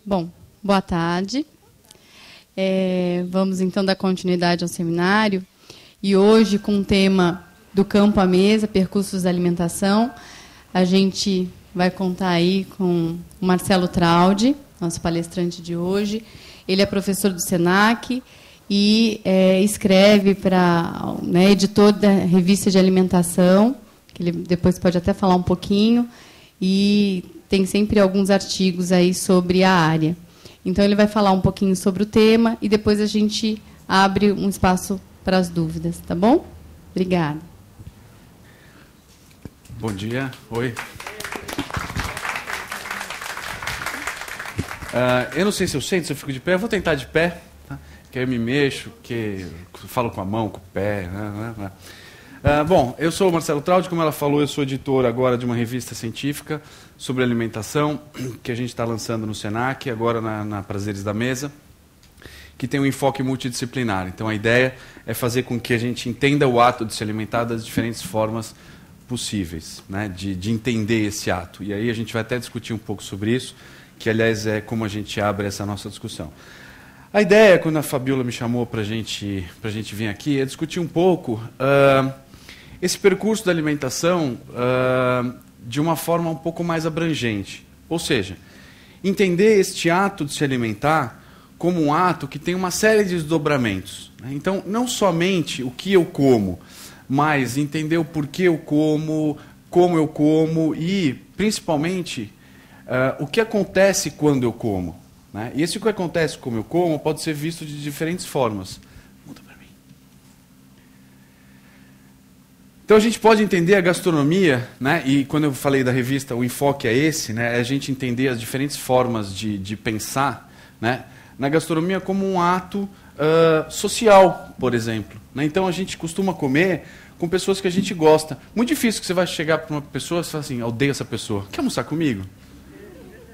Bom, boa tarde. Vamos então dar continuidade ao seminário e hoje com o tema do campo à mesa, percursos da alimentação, a gente vai contar aí com o Marcelo Traude, nosso palestrante de hoje. Ele é professor do SENAC e escreve para, editor da revista de alimentação, que ele depois pode até falar um pouquinho, e tem sempre alguns artigos aí sobre a área. Então, ele vai falar um pouquinho sobre o tema e depois a gente abre um espaço para as dúvidas, tá bom? Obrigada. Bom dia. Oi. Eu não sei se eu sento, se eu fico de pé. Eu vou tentar de pé, tá? Que aí eu me mexo, que eu falo com a mão, com o pé. Bom, eu sou o Marcelo Traude, como ela falou, eu sou editor agora de uma revista científica sobre alimentação, que a gente está lançando no SENAC, agora na Prazeres da Mesa, que tem um enfoque multidisciplinar. Então a ideia é fazer com que a gente entenda o ato de se alimentar das diferentes formas possíveis, né, de entender esse ato. E aí a gente vai até discutir um pouco sobre isso, que aliás é como a gente abre essa nossa discussão. A ideia, quando a Fabiola me chamou para a gente vir aqui, é discutir um pouco esse percurso da alimentação de uma forma um pouco mais abrangente. Ou seja, entender este ato de se alimentar como um ato que tem uma série de desdobramentos. Então, não somente o que eu como, mas entender o porquê eu como e, principalmente, o que acontece quando eu como. Né? E esse o que acontece quando eu como pode ser visto de diferentes formas. Então a gente pode entender a gastronomia, né? E quando eu falei da revista, o enfoque é esse, né? É a gente entender as diferentes formas de pensar, né? Na gastronomia como um ato social, por exemplo. Né? Então a gente costuma comer com pessoas que a gente gosta. Muito difícil que você vai chegar para uma pessoa e falar assim, eu odeio essa pessoa, quer almoçar comigo?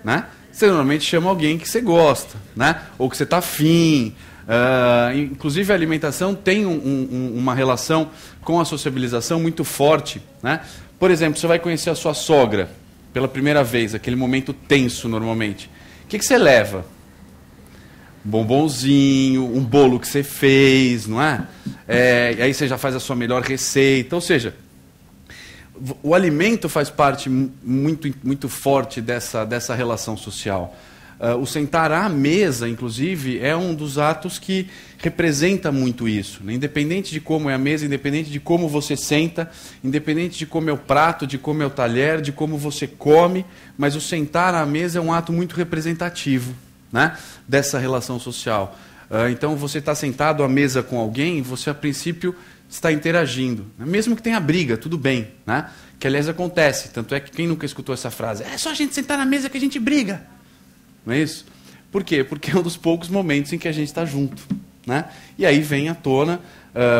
Né? Você normalmente chama alguém que você gosta, né? Ou que você está afim. Inclusive a alimentação tem uma relação com a sociabilização muito forte, né? Por exemplo, você vai conhecer a sua sogra pela primeira vez, aquele momento tenso normalmente. O que você leva? Um bombonzinho, um bolo que você fez, não é? E aí você já faz a sua melhor receita. Ou seja, o alimento faz parte muito, muito forte dessa relação social. O sentar à mesa, inclusive, é um dos atos que representa muito isso. Né? Independente de como é a mesa, independente de como você senta, independente de como é o prato, de como é o talher, de como você come, mas o sentar à mesa é um ato muito representativo, né, dessa relação social. Então, você está sentado à mesa com alguém, você, a princípio, está interagindo. Mesmo que tenha briga, tudo bem. Né? Que, aliás, acontece. Tanto é que quem nunca escutou essa frase? É só a gente sentar na mesa que a gente briga. Não é isso? Por quê? Porque é um dos poucos momentos em que a gente está junto. Né? E aí vem à tona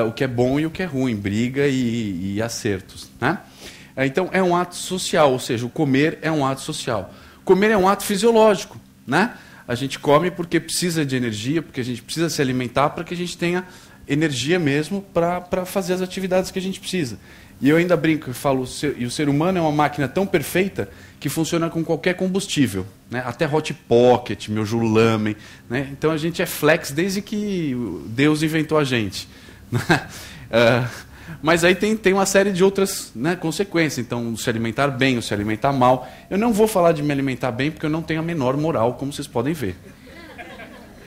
o que é bom e o que é ruim, briga e acertos. Né? Então, é um ato social, ou seja, o comer é um ato social. Comer é um ato fisiológico. Né? A gente come porque precisa de energia, porque a gente precisa se alimentar para que a gente tenha energia mesmo para fazer as atividades que a gente precisa. E eu ainda brinco e falo, e o ser humano é uma máquina tão perfeita que funciona com qualquer combustível, né? Até Hot Pocket, meu Julamen, né? Então a gente é flex desde que Deus inventou a gente. Mas aí tem uma série de outras, né, consequências. Então, se alimentar bem ou se alimentar mal. Eu não vou falar de me alimentar bem porque eu não tenho a menor moral, como vocês podem ver.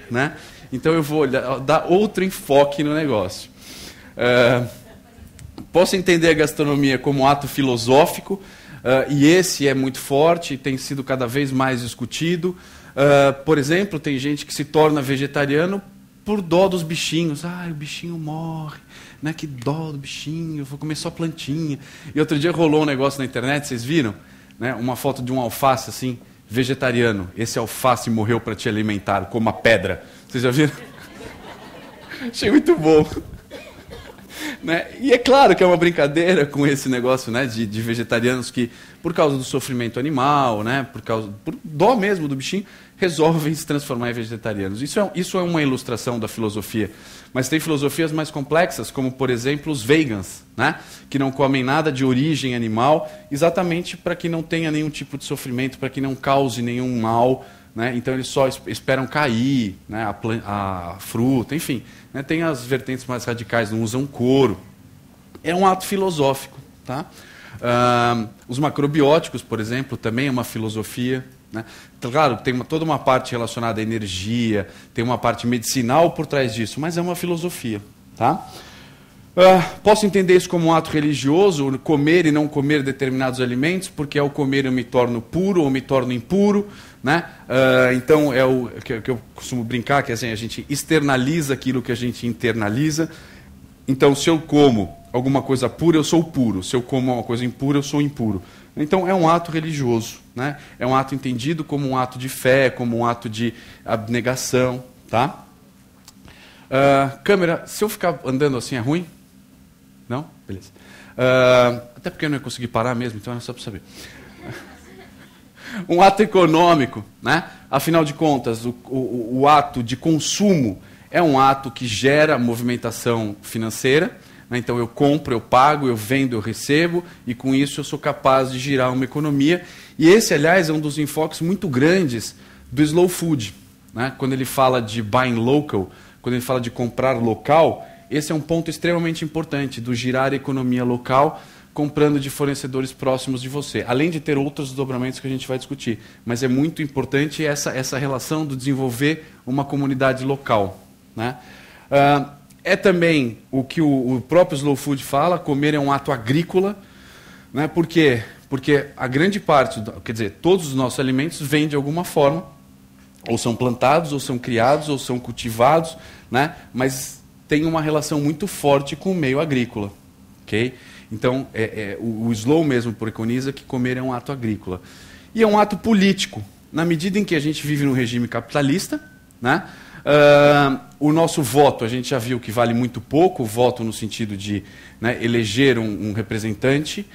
Né? Então eu vou dar outro enfoque no negócio. Posso entender a gastronomia como um ato filosófico, e esse é muito forte, tem sido cada vez mais discutido. Por exemplo, tem gente que se torna vegetariano por dó dos bichinhos. O bichinho morre, né? Que dó do bichinho, eu vou comer só plantinha. E outro dia rolou um negócio na internet, vocês viram? Né? Uma foto de um alface assim, vegetariano. Esse alface morreu para te alimentar, como a pedra. Vocês já viram? Achei muito bom. Né? E é claro que é uma brincadeira com esse negócio, né, de vegetarianos que, por causa do sofrimento animal, né, por dó mesmo do bichinho, resolvem se transformar em vegetarianos. Isso é uma ilustração da filosofia. Mas tem filosofias mais complexas, como, por exemplo, os vegans, né, que não comem nada de origem animal, exatamente para que não tenha nenhum tipo de sofrimento, para que não cause nenhum mal, né? Então eles só esperam cair, né? A fruta, enfim, né? Tem as vertentes mais radicais, não usam couro. É um ato filosófico. Tá? Os macrobióticos, por exemplo, também é uma filosofia. Né? Claro, tem toda uma parte relacionada à energia, tem uma parte medicinal por trás disso, mas é uma filosofia. Tá? Posso entender isso como um ato religioso, comer e não comer determinados alimentos, porque ao comer eu me torno puro ou me torno impuro. Né? Então, é o que eu costumo brincar, que assim, a gente externaliza aquilo que a gente internaliza. Então, se eu como alguma coisa pura, eu sou puro. Se eu como uma coisa impura, eu sou impuro. Então, é um ato religioso. Né? É um ato entendido como um ato de fé, como um ato de abnegação. Tá? Câmera, se eu ficar andando assim é ruim? Não? Beleza. Até porque eu não ia conseguir parar mesmo, então é só para saber. Um ato econômico. Né? Afinal de contas, o ato de consumo é um ato que gera movimentação financeira. Então eu compro, eu pago, eu vendo, eu recebo, e com isso eu sou capaz de girar uma economia. E esse, aliás, é um dos enfoques muito grandes do slow food. Né? Quando ele fala de buying local, quando ele fala de comprar local, esse é um ponto extremamente importante, do girar a economia local, comprando de fornecedores próximos de você. Além de ter outros desdobramentos que a gente vai discutir. Mas é muito importante essa relação do desenvolver uma comunidade local. Né? É também o que o próprio Slow Food fala, comer é um ato agrícola. Né? Por quê? Porque a grande parte, quer dizer, todos os nossos alimentos vêm de alguma forma, ou são plantados, ou são criados, ou são cultivados, né? Mas tem uma relação muito forte com o meio agrícola. Okay? Então, o Slow mesmo preconiza que comer é um ato agrícola. E é um ato político, na medida em que a gente vive num regime capitalista, né? O nosso voto, a gente já viu que vale muito pouco, o voto no sentido de, né, eleger um representante.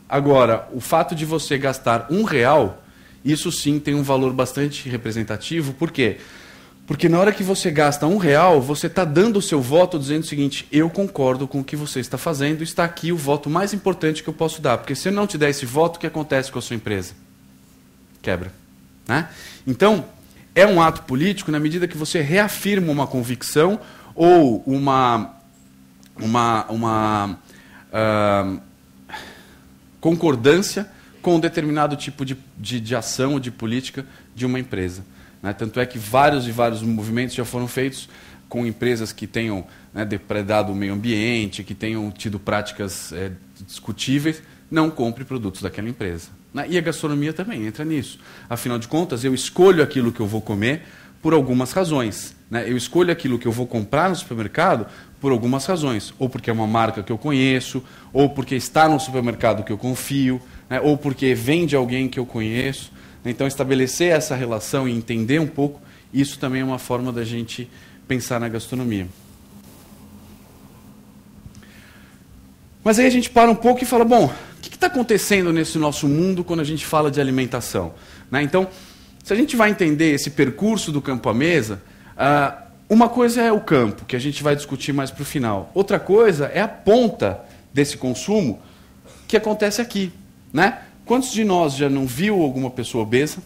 Agora, o fato de você gastar R$1, isso sim tem um valor bastante representativo. Por quê? Porque na hora que você gasta R$1, você está dando o seu voto dizendo o seguinte: eu concordo com o que você está fazendo, está aqui o voto mais importante que eu posso dar. Porque se eu não te der esse voto, o que acontece com a sua empresa? Quebra. Né? Então, é um ato político na medida que você reafirma uma convicção ou uma concordância com um determinado tipo de ação ou de política de uma empresa. Né? Tanto é que vários e vários movimentos já foram feitos com empresas que tenham, né, depredado o meio ambiente, que tenham tido práticas discutíveis. Não compre produtos daquela empresa. E a gastronomia também entra nisso. Afinal de contas, eu escolho aquilo que eu vou comer por algumas razões. Né? Eu escolho aquilo que eu vou comprar no supermercado por algumas razões. Ou porque é uma marca que eu conheço, ou porque está no supermercado que eu confio, né? Ou porque vem de alguém que eu conheço. Então, estabelecer essa relação e entender um pouco, isso também é uma forma da gente pensar na gastronomia. Mas aí a gente para um pouco e fala, bom, o que está acontecendo nesse nosso mundo quando a gente fala de alimentação? Né? Então, se a gente vai entender esse percurso do campo à mesa, uma coisa é o campo, que a gente vai discutir mais para o final. Outra coisa é a ponta desse consumo que acontece aqui. Né? Quantos de nós já não viu alguma pessoa obesa?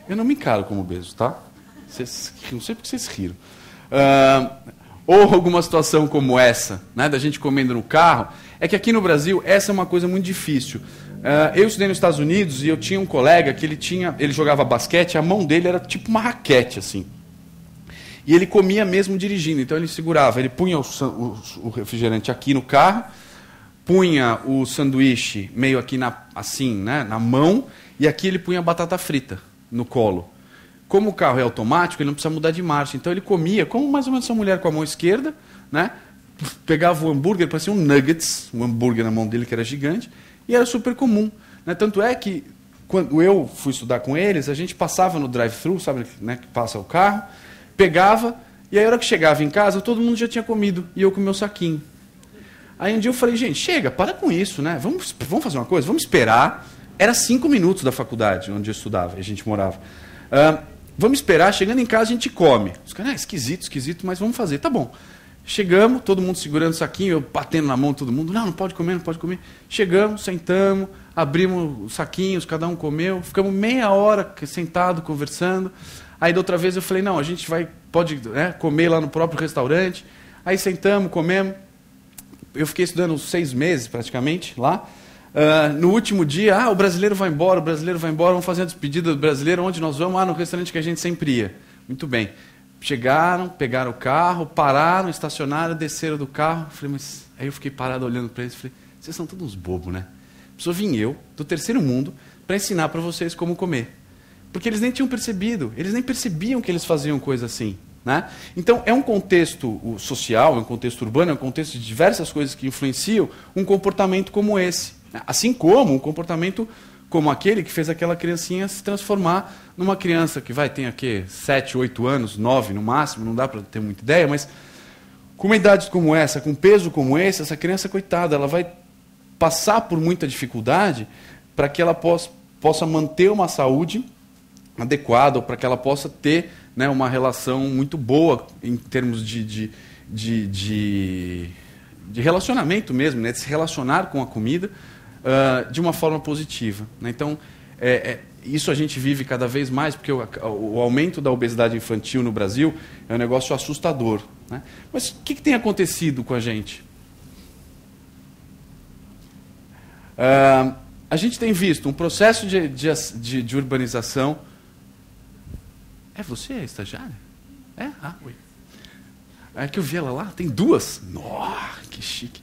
Eu não me encaro como obeso, tá? Não sei porque vocês riram. Ou alguma situação como essa, né, da gente comendo no carro, é que aqui no Brasil essa é uma coisa muito difícil. Eu estudei nos Estados Unidos e eu tinha um colega que ele jogava basquete, a mão dele era tipo uma raquete, assim. E ele comia mesmo dirigindo, então ele segurava, ele punha o refrigerante aqui no carro, punha o sanduíche meio aqui assim, né, na mão, e aqui ele punha a batata frita no colo. Como o carro é automático, ele não precisa mudar de marcha. Então ele comia, como mais ou menos essa mulher com a mão esquerda, né? Pegava o hambúrguer, parecia um nuggets, um hambúrguer na mão dele que era gigante, e era super comum. Né? Tanto é que, quando eu fui estudar com eles, a gente passava no drive-thru, sabe, né, que passa o carro, pegava, e aí a hora que chegava em casa, todo mundo já tinha comido, e eu com o meu saquinho. Aí um dia eu falei, gente, chega, para com isso, né? Vamos fazer uma coisa, vamos esperar. Era 5 minutos da faculdade, onde eu estudava, a gente morava. Vamos esperar, chegando em casa a gente come. Os caras, esquisito, mas vamos fazer. Tá bom. Chegamos, todo mundo segurando o saquinho, eu batendo na mão de todo mundo. Não pode comer, não pode comer. Chegamos, sentamos, abrimos os saquinhos, cada um comeu, ficamos meia hora sentado, conversando. Aí da outra vez eu falei, não, a gente pode comer lá no próprio restaurante. Aí sentamos, comemos. Eu fiquei estudando 6 meses praticamente lá. No último dia, o brasileiro vai embora, vamos fazer a despedida do brasileiro, onde nós vamos? No restaurante que a gente sempre ia. Muito bem. Chegaram, pegaram o carro, pararam, estacionaram, desceram do carro. Falei, mas... Aí eu fiquei parado olhando para eles e falei, vocês são todos uns bobos, né? Só vim eu, do terceiro mundo, para ensinar para vocês como comer. Porque eles nem tinham percebido, eles nem percebiam que eles faziam coisa assim. Né? Então, é um contexto social, é um contexto urbano, é um contexto de diversas coisas que influenciam um comportamento como esse. Assim como um comportamento como aquele que fez aquela criancinha se transformar numa criança que tem aqui 7, 8 anos, 9 no máximo, não dá para ter muita ideia, mas com uma idade como essa, com um peso como esse, essa criança, coitada, ela vai passar por muita dificuldade para que ela possa manter uma saúde adequada, ou para que ela possa ter uma relação muito boa em termos de relacionamento mesmo, de se relacionar com a comida de uma forma positiva. Então, isso a gente vive cada vez mais, porque o aumento da obesidade infantil no Brasil é um negócio assustador. Né? Mas o que tem acontecido com a gente? A gente tem visto um processo de urbanização. É você, a estagiária? Oi. É que eu vi ela lá, tem 2. Nossa, que chique.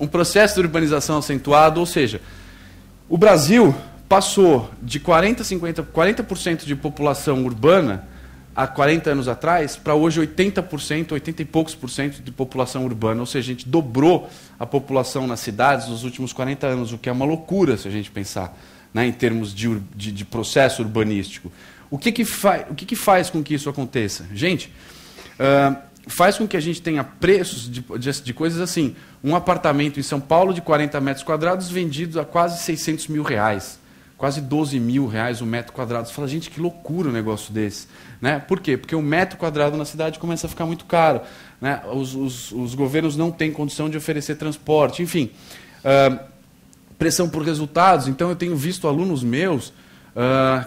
Um processo de urbanização acentuado, ou seja, o Brasil passou de 40% de população urbana há 40 anos atrás para hoje 80%, 80 e poucos por cento de população urbana. Ou seja, a gente dobrou a população nas cidades nos últimos 40 anos, o que é uma loucura se a gente pensar em termos de processo urbanístico. O que faz com que isso aconteça? Gente, faz com que a gente tenha preços de coisas assim. Um apartamento em São Paulo de 40 metros quadrados vendido a quase 600 mil reais. Quase 12 mil reais o metro quadrado. Você fala, gente, que loucura um negócio desse. Né? Por quê? Porque o metro quadrado na cidade começa a ficar muito caro. Né? Os governos não têm condição de oferecer transporte. Enfim, pressão por resultados. Então, eu tenho visto alunos meus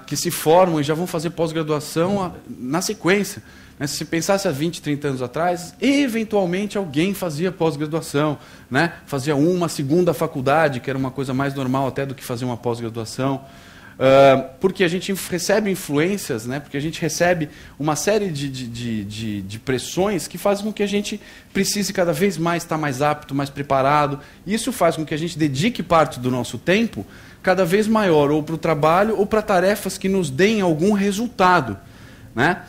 que se formam e já vão fazer pós-graduação na sequência. Né? Se pensasse há 20, 30 anos atrás, eventualmente alguém fazia pós-graduação, né? Fazia uma segunda faculdade, que era uma coisa mais normal até do que fazer uma pós-graduação. Porque a gente recebe influências, né? Porque a gente recebe uma série de pressões que fazem com que a gente precise cada vez mais estar mais apto, mais preparado. Isso faz com que a gente dedique parte do nosso tempo cada vez maior, ou para o trabalho, ou para tarefas que nos deem algum resultado. Né?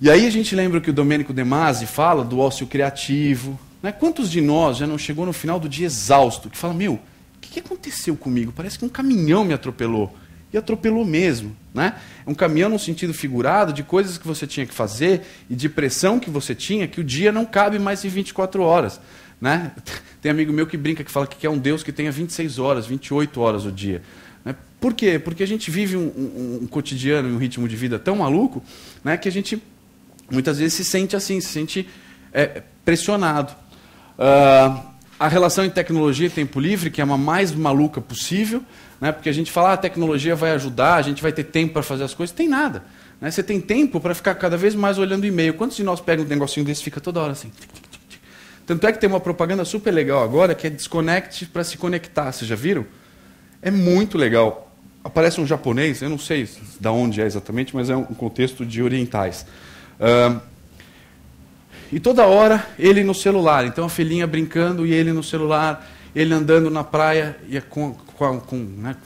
E aí a gente lembra que o Domênico De Masi fala do ócio criativo. Né? Quantos de nós já não chegou no final do dia exausto, que fala, o que aconteceu comigo? Parece que um caminhão me atropelou. E atropelou mesmo. Né? Um caminhão no sentido figurado de coisas que você tinha que fazer e de pressão que você tinha, que o dia não cabe mais em 24 horas. Né? Tem amigo meu que brinca, que fala que quer um Deus que tenha 26 horas, 28 horas o dia. Né? Por quê? Porque a gente vive um cotidiano e um ritmo de vida tão maluco, né, que a gente muitas vezes se sente assim, se sente pressionado. A relação em tecnologia e tempo livre, que é uma mais maluca possível, né, porque a gente fala, a tecnologia vai ajudar, a gente vai ter tempo para fazer as coisas. Tem nada. Né? Você tem tempo para ficar cada vez mais olhando o e-mail. Quantos de nós pegam um negocinho desse e fica toda hora assim? Tanto é que tem uma propaganda super legal agora, que é desconecte para se conectar. Vocês já viram? É muito legal. Aparece um japonês, eu não sei de onde é exatamente, mas é um contexto de orientais. E toda hora ele no celular. Então a filhinha brincando e ele no celular, ele andando na praia e né,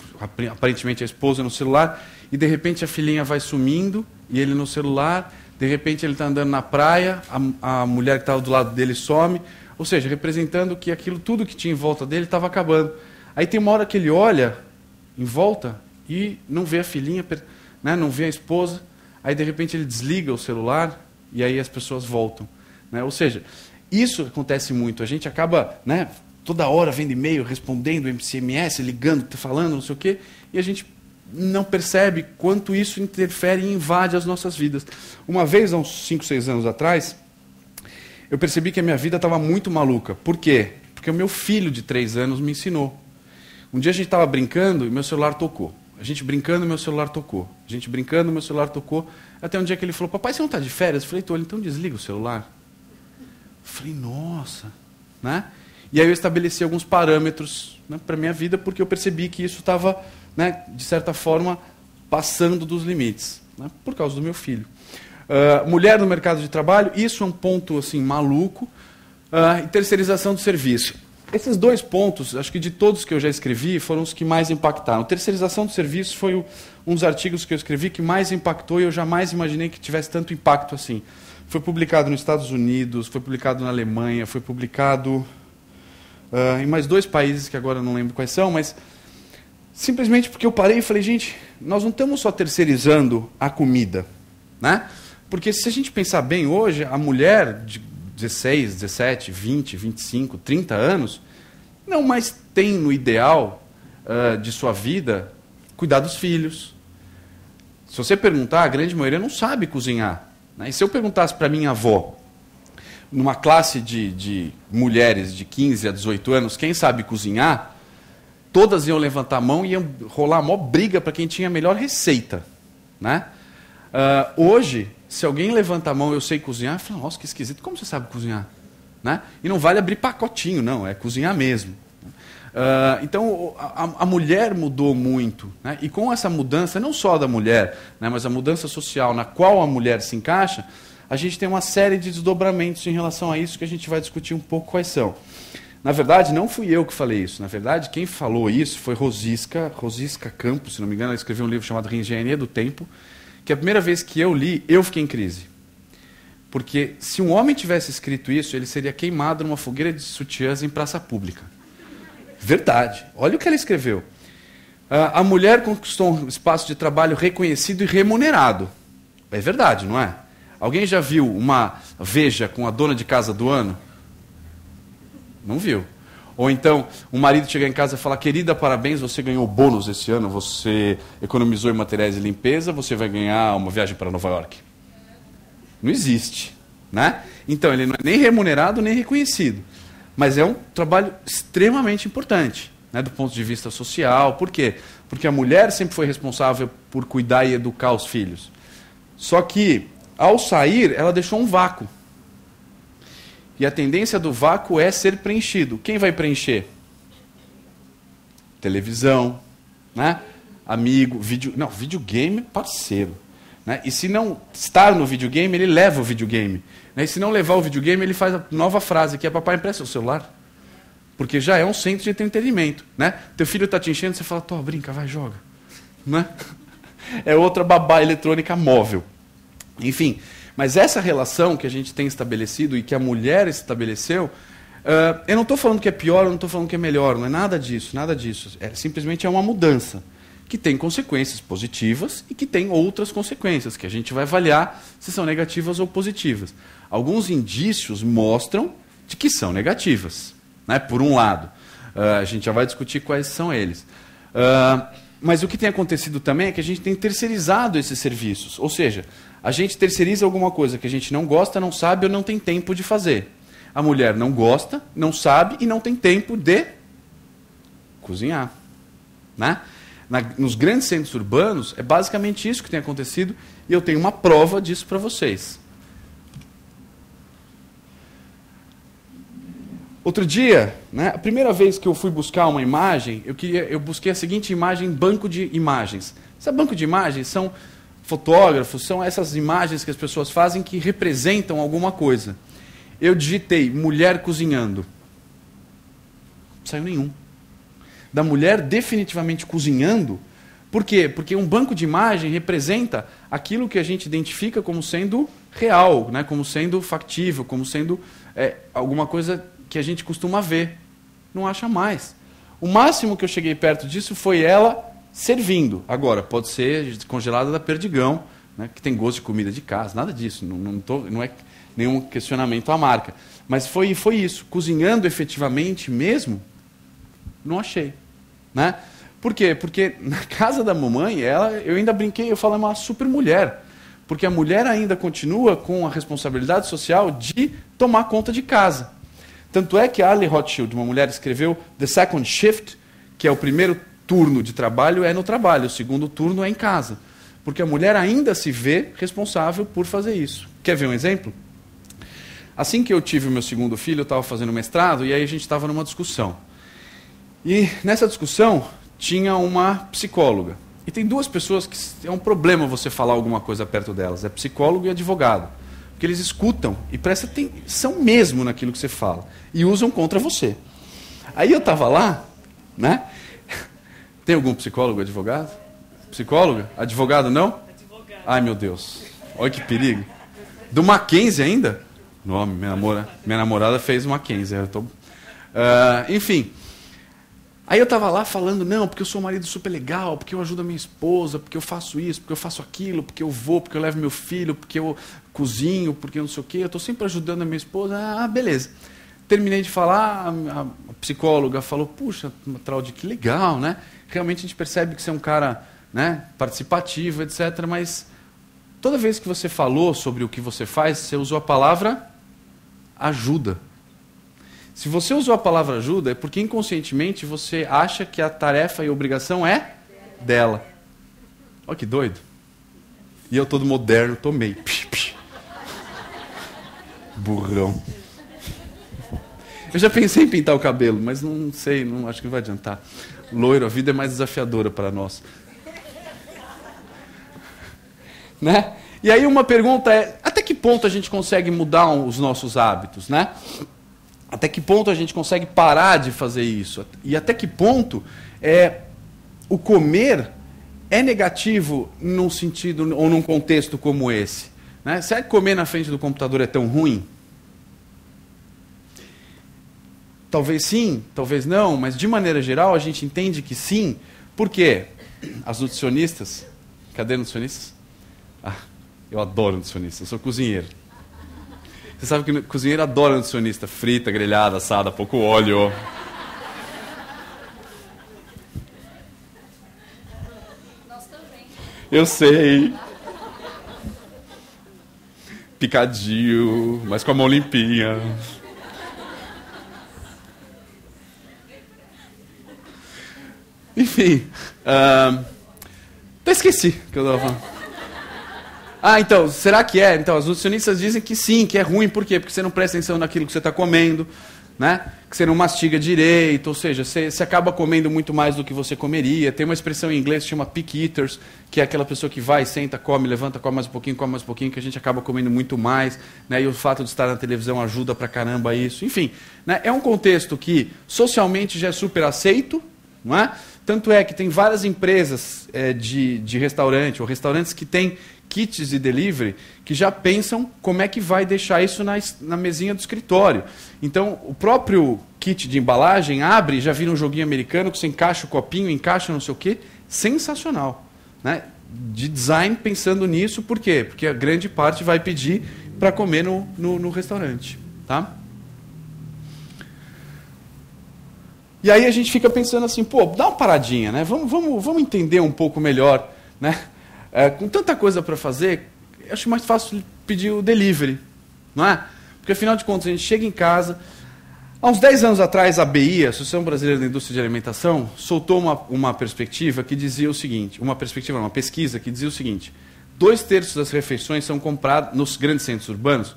aparentemente a esposa no celular, e de repente a filhinha vai sumindo e ele no celular. De repente ele está andando na praia, a mulher que estava do lado dele some, ou seja, representando que aquilo tudo que tinha em volta dele estava acabando. Aí tem uma hora que ele olha em volta e não vê a filhinha, né, não vê a esposa, aí de repente ele desliga o celular e aí as pessoas voltam. Né? Ou seja, isso acontece muito, a gente acaba, né, toda hora vendo e-mail, respondendo SMS, ligando, falando, não sei o quê, e a gente não percebe quanto isso interfere e invade as nossas vidas. Uma vez, há uns 5, 6 anos atrás, eu percebi que a minha vida estava muito maluca. Por quê? Porque o meu filho de 3 anos me ensinou. Um dia a gente estava brincando e meu celular tocou. A gente brincando e meu celular tocou. A gente brincando e meu celular tocou. Até um dia que ele falou, papai, você não está de férias? Eu falei, tô, então desliga o celular. Eu falei, nossa. Né? E aí eu estabeleci alguns parâmetros, né, para a minha vida, porque eu percebi que isso estava, né, de certa forma, passando dos limites, né, por causa do meu filho. Mulher no mercado de trabalho, isso é um ponto assim, maluco. E terceirização do serviço. Esses 2 pontos, acho que de todos que eu já escrevi, foram os que mais impactaram. Terceirização do serviço foi um dos artigos que eu escrevi que mais impactou e eu jamais imaginei que tivesse tanto impacto assim. Foi publicado nos Estados Unidos, foi publicado na Alemanha, foi publicado em mais 2 países que agora eu não lembro quais são, mas simplesmente porque eu parei e falei, gente, nós não estamos só terceirizando a comida, né? Porque se a gente pensar bem hoje, a mulher de 16, 17, 20, 25, 30 anos, não mais tem no ideal de sua vida cuidar dos filhos. Se você perguntar, a grande maioria não sabe cozinhar. Né? E se eu perguntasse para minha avó, numa classe de mulheres de 15 a 18 anos, quem sabe cozinhar, todas iam levantar a mão e iam rolar a maior briga para quem tinha a melhor receita. Né? Hoje, se alguém levanta a mão, eu sei cozinhar, eu falo, nossa, que esquisito, como você sabe cozinhar? Né? E não vale abrir pacotinho, não, é cozinhar mesmo. Então, a mulher mudou muito. Né? E com essa mudança, não só da mulher, né, mas a mudança social na qual a mulher se encaixa, a gente tem uma série de desdobramentos em relação a isso que a gente vai discutir um pouco quais são. Na verdade, não fui eu que falei isso. Na verdade, quem falou isso foi Rosisca Campos, se não me engano, ela escreveu um livro chamado Reengenharia do Tempo, que a primeira vez que eu li, eu fiquei em crise. Porque se um homem tivesse escrito isso, ele seria queimado numa fogueira de sutiãs em praça pública. Verdade. Olha o que ela escreveu. A mulher conquistou um espaço de trabalho reconhecido e remunerado. É verdade, não é? Alguém já viu uma Veja com a dona de casa do ano? Não viu. Ou então, o marido chegar em casa e falar, querida, parabéns, você ganhou bônus esse ano, você economizou em materiais de limpeza, você vai ganhar uma viagem para Nova York. Não existe. Né? Então, ele não é nem remunerado, nem reconhecido. Mas é um trabalho extremamente importante, né, do ponto de vista social. Por quê? Porque a mulher sempre foi responsável por cuidar e educar os filhos. Só que, ao sair, ela deixou um vácuo. E a tendência do vácuo é ser preenchido. Quem vai preencher? Televisão, né? Amigo, videogame, parceiro. Né? E se não estar no videogame, ele leva o videogame. Né? E se não levar o videogame, ele faz a nova frase, que é papai, empresta o celular. Porque já é um centro de entretenimento. Né? Teu filho está te enchendo, você fala, tô, brinca, vai, joga. Né? É outra babá eletrônica móvel. Enfim, mas essa relação que a gente tem estabelecido e que a mulher estabeleceu, eu não estou falando que é pior, eu não estou falando que é melhor, não é nada disso, nada disso. Simplesmente é uma mudança que tem consequências positivas e que tem outras consequências, que a gente vai avaliar se são negativas ou positivas. Alguns indícios mostram de que são negativas, né? Por um lado. A gente já vai discutir quais são eles. Mas o que tem acontecido também é que a gente tem terceirizado esses serviços, ou seja, a gente terceiriza alguma coisa que a gente não gosta, não sabe ou não tem tempo de fazer. A mulher não gosta, não sabe e não tem tempo de cozinhar. Né? Nos grandes centros urbanos, é basicamente isso que tem acontecido e eu tenho uma prova disso para vocês. Outro dia, né, a primeira vez que eu fui buscar uma imagem, eu busquei a seguinte imagem, banco de imagens. Esse banco de imagens são fotógrafos, são essas imagens que as pessoas fazem que representam alguma coisa. Eu digitei mulher cozinhando. Não saiu nenhum. Da mulher definitivamente cozinhando. Por quê? Porque um banco de imagem representa aquilo que a gente identifica como sendo real, né? Como sendo factível, como sendo alguma coisa que a gente costuma ver. Não acha mais. O máximo que eu cheguei perto disso foi ela servindo. Agora, pode ser congelada da Perdigão, né, que tem gosto de comida de casa, nada disso. Não é nenhum questionamento à marca. Mas foi isso. Cozinhando efetivamente mesmo, não achei. Né? Por quê? Porque na casa da mamãe, eu ainda brinquei, eu falo, é uma super mulher. Porque a mulher ainda continua com a responsabilidade social de tomar conta de casa. Tanto é que a Arlie Rothschild, uma mulher, escreveu The Second Shift, que é o primeiro turno de trabalho, é no trabalho, o segundo turno é em casa. Porque a mulher ainda se vê responsável por fazer isso. Quer ver um exemplo? Assim que eu tive o meu segundo filho, eu estava fazendo mestrado, e aí a gente estava numa discussão. E nessa discussão tinha uma psicóloga. E tem duas pessoas que é um problema você falar alguma coisa perto delas, é psicólogo e advogado. Porque eles escutam e prestam atenção mesmo naquilo que você fala. E usam contra você. Aí eu estava lá, né? Tem algum psicólogo, advogado? Psicóloga? Advogado não? Advogado. Ai, meu Deus. Olha que perigo. Do Mackenzie ainda? Não, minha namorada fez o Mackenzie. Enfim. Aí eu estava lá falando, não, porque eu sou um marido super legal, porque eu ajudo a minha esposa, porque eu faço isso, porque eu faço aquilo, porque eu vou, porque eu levo meu filho, porque eu cozinho, porque eu não sei o quê, eu estou sempre ajudando a minha esposa. Ah, beleza. Terminei de falar, a psicóloga falou, puxa, Traudy, que legal, né? Realmente a gente percebe que você é um cara, né, participativo, etc. Mas toda vez que você falou sobre o que você faz, você usou a palavra ajuda. Se você usou a palavra ajuda, é porque inconscientemente você acha que a tarefa e a obrigação é dela. Olha que doido. E eu todo moderno, tomei. Burrão. Eu já pensei em pintar o cabelo, mas não sei, não acho que vai adiantar. Loiro, a vida é mais desafiadora para nós. Né? E aí uma pergunta é, até que ponto a gente consegue mudar os nossos hábitos, né? Até que ponto a gente consegue parar de fazer isso? E até que ponto o comer é negativo num sentido ou num contexto como esse? Né? Será que comer na frente do computador é tão ruim? Talvez sim, talvez não, mas de maneira geral a gente entende que sim. Por quê? As nutricionistas... Cadê nutricionistas? Ah, eu adoro nutricionista, eu sou cozinheiro. Você sabe que cozinheiro adora nutricionista. Frita, grelhada, assada, pouco óleo. Nós também. Eu sei. Picadinho, mas com a mão limpinha. Enfim. Até esqueci o que eu estava falando. Ah, então, será que é? Então, as nutricionistas dizem que sim, que é ruim. Por quê? Porque você não presta atenção naquilo que você está comendo, né? Que você não mastiga direito, ou seja, você acaba comendo muito mais do que você comeria. Tem uma expressão em inglês que chama picky eaters, que é aquela pessoa que vai, senta, come, levanta, come mais um pouquinho, que a gente acaba comendo muito mais, né? E o fato de estar na televisão ajuda pra caramba isso. Enfim, né? É um contexto que socialmente já é super aceito, não é? Tanto é que tem várias empresas de restaurante, ou restaurantes que têm kits de delivery, que já pensam como é que vai deixar isso na mesinha do escritório. Então, o próprio kit de embalagem abre, já vira um joguinho americano, que você encaixa o copinho, encaixa não sei o quê. Sensacional. Né? De design pensando nisso, por quê? Porque a grande parte vai pedir para comer no restaurante. Tá? E aí a gente fica pensando assim, pô, dá uma paradinha, né? Vamos entender um pouco melhor, né? Com tanta coisa para fazer, acho mais fácil pedir o delivery, não é? Porque afinal de contas a gente chega em casa. Há uns 10 anos atrás a ABI, a Associação Brasileira da Indústria de Alimentação, soltou uma perspectiva que dizia o seguinte, uma pesquisa que dizia o seguinte: 2/3 das refeições são compradas nos grandes centros urbanos,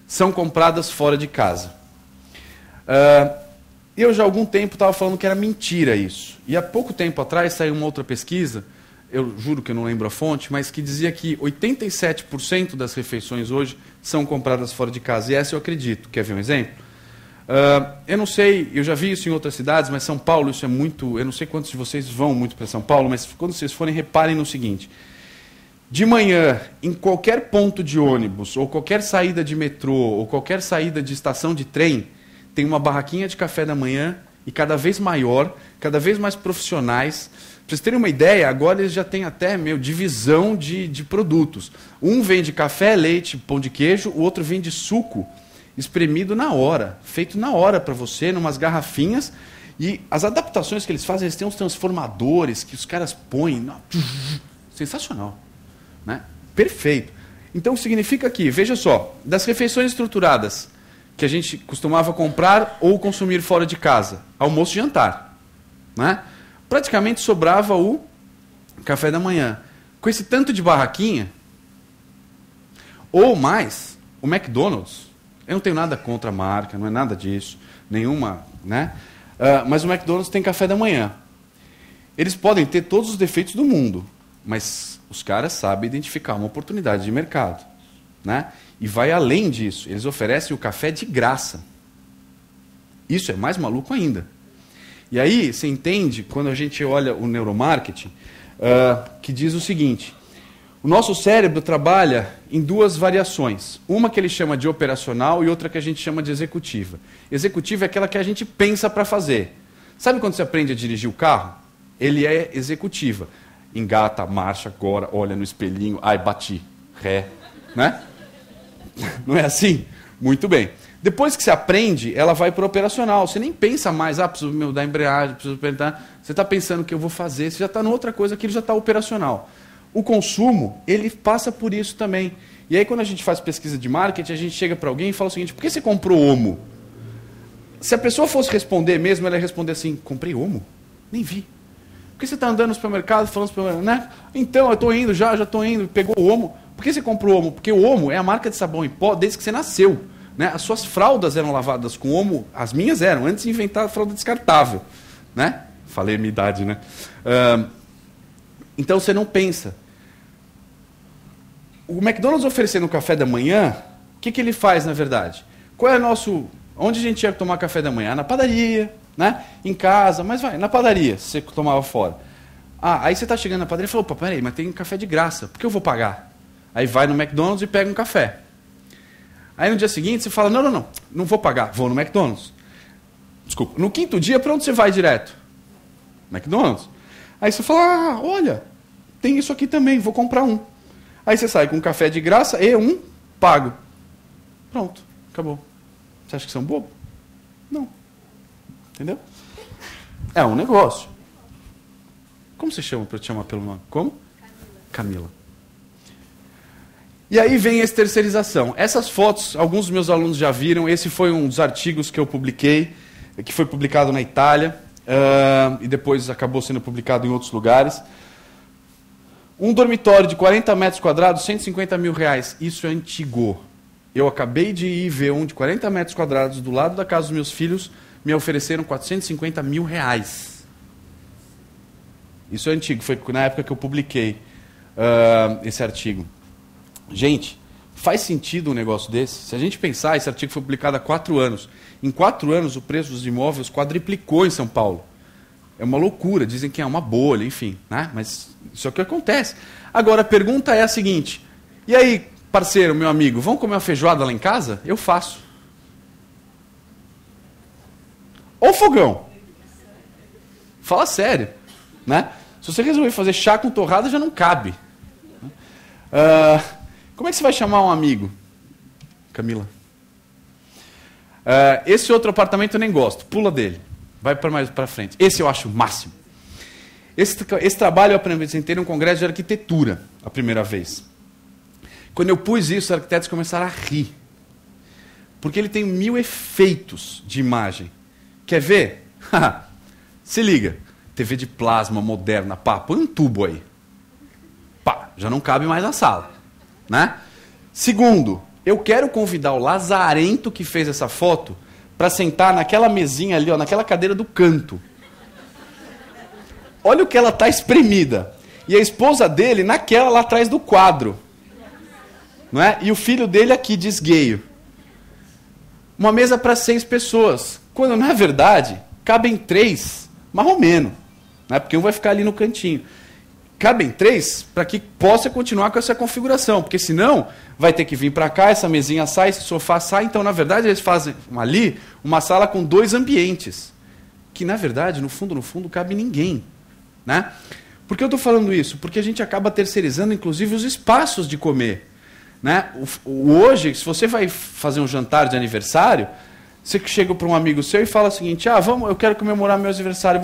são compradas fora de casa. Eu já há algum tempo estava falando que era mentira isso. E há pouco tempo atrás saiu uma outra pesquisa, eu juro que eu não lembro a fonte, mas que dizia que 87% das refeições hoje são compradas fora de casa. E essa eu acredito. Quer ver um exemplo? Eu não sei, eu já vi isso em outras cidades, mas São Paulo isso é muito... Eu não sei quantos de vocês vão muito para São Paulo, mas quando vocês forem, reparem no seguinte. De manhã, em qualquer ponto de ônibus, ou qualquer saída de metrô, ou qualquer saída de estação de trem, tem uma barraquinha de café da manhã, e cada vez maior, cada vez mais profissionais. Para vocês terem uma ideia, agora eles já têm até divisão de produtos. Um vende café, leite, pão de queijo, o outro vende suco espremido na hora, feito na hora para você, numas garrafinhas. E as adaptações que eles fazem, eles têm uns transformadores que os caras põem. Sensacional. Né? Perfeito. Então significa que, veja só, das refeições estruturadas que a gente costumava comprar ou consumir fora de casa, almoço e jantar. Né? praticamente sobrava o café da manhã. Com esse tanto de barraquinha, ou mais, o McDonald's, eu não tenho nada contra a marca, não é nada disso, nenhuma, né? Mas o McDonald's tem café da manhã. Eles podem ter todos os defeitos do mundo, mas os caras sabem identificar uma oportunidade de mercado, né? E vai além disso, eles oferecem o café de graça. Isso é mais maluco ainda. E aí você entende, quando a gente olha o neuromarketing, que diz o seguinte: o nosso cérebro trabalha em duas variações. Uma que ele chama de operacional e outra que a gente chama de executiva. Executiva é aquela que a gente pensa para fazer. Sabe quando você aprende a dirigir o carro? Ele é executiva. Engata, marcha, agora, olha no espelhinho, ai, bati, ré, né? Não é assim? Muito bem. Depois que você aprende, ela vai para o operacional. Você nem pensa mais, preciso mudar a embreagem, preciso apertar. Você está pensando o que eu vou fazer, você já está em outra coisa, aquilo já está operacional. O consumo, ele passa por isso também. E aí, quando a gente faz pesquisa de marketing, a gente chega para alguém e fala o seguinte: por que você comprou Omo? Se a pessoa fosse responder mesmo, ela ia responder assim: comprei Omo? Nem vi. Por que você está andando no supermercado falando no supermercado, né? Então, eu estou indo, já estou indo, pegou o Omo. Por que você comprou Omo? Porque o Omo é a marca de sabão em pó desde que você nasceu. Né? As suas fraldas eram lavadas com Omo, as minhas eram, antes de inventar a fralda descartável. Né? Falei a minha idade, né? Então você não pensa. O McDonald's oferecendo o café da manhã, o que ele faz na verdade? Qual é o nosso... Onde a gente ia tomar café da manhã? Na padaria, né? Em casa, mas vai, na padaria, se você tomava fora. Aí você está chegando na padaria e fala: opa, peraí, mas tem café de graça, por que eu vou pagar? Aí vai no McDonald's e pega um café. Aí no dia seguinte você fala: não vou pagar, vou no McDonald's. Desculpa, no quinto dia, para onde você vai direto? McDonald's. Aí você fala: olha, tem isso aqui também, vou comprar um. Aí você sai com um café de graça e um pago. Pronto, acabou. Você acha que são bobos? Não. Entendeu? É um negócio. Como você chama para te chamar pelo nome? Como? Camila. E aí vem essa terceirização. Essas fotos, alguns dos meus alunos já viram. Esse foi um dos artigos que eu publiquei, que foi publicado na Itália, e depois acabou sendo publicado em outros lugares. Um dormitório de 40 metros quadrados, 150 mil reais. Isso é antigo. Eu acabei de ir ver um de 40 metros quadrados do lado da casa dos meus filhos, me ofereceram 450 mil reais. Isso é antigo, foi na época que eu publiquei esse artigo. Gente, faz sentido um negócio desse? Se a gente pensar, esse artigo foi publicado há 4 anos. Em 4 anos, o preço dos imóveis quadriplicou em São Paulo. É uma loucura, dizem que é uma bolha, enfim, né? Mas isso é o que acontece. Agora, a pergunta é a seguinte: e aí, parceiro, meu amigo, vamos comer uma feijoada lá em casa? Eu faço. Ou fogão. Fala sério, né? Se você resolver fazer chá com torrada, já não cabe. Como é que você vai chamar um amigo? Camila. Esse outro apartamento eu nem gosto, pula dele. Vai para mais para frente. Esse eu acho o máximo. Esse trabalho eu apresentei num congresso de arquitetura, a primeira vez. Quando eu pus isso, os arquitetos começaram a rir. Porque ele tem 1000 efeitos de imagem. Quer ver? Se liga. TV de plasma moderna, põe um tubo aí. Já não cabe mais na sala. Né? Segundo, eu quero convidar o lazarento que fez essa foto para sentar naquela mesinha ali, naquela cadeira do canto. Olha o que ela está espremida. E a esposa dele naquela lá atrás do quadro. Não é? E o filho dele aqui de esgueio. Uma mesa para 6 pessoas. Quando, na verdade, cabem 3, mais ou menos. Né? Porque um vai ficar ali no cantinho. Cabem 3 para que possa continuar com essa configuração. Porque senão vai ter que vir para cá, essa mesinha sai, esse sofá sai. Então, na verdade, eles fazem ali uma sala com 2 ambientes. Que, na verdade, no fundo, cabe ninguém. Né? Por que eu estou falando isso? Porque a gente acaba terceirizando, inclusive, os espaços de comer. Né? Hoje, se você vai fazer um jantar de aniversário, você chega para um amigo seu e fala o seguinte: eu quero comemorar meu aniversário,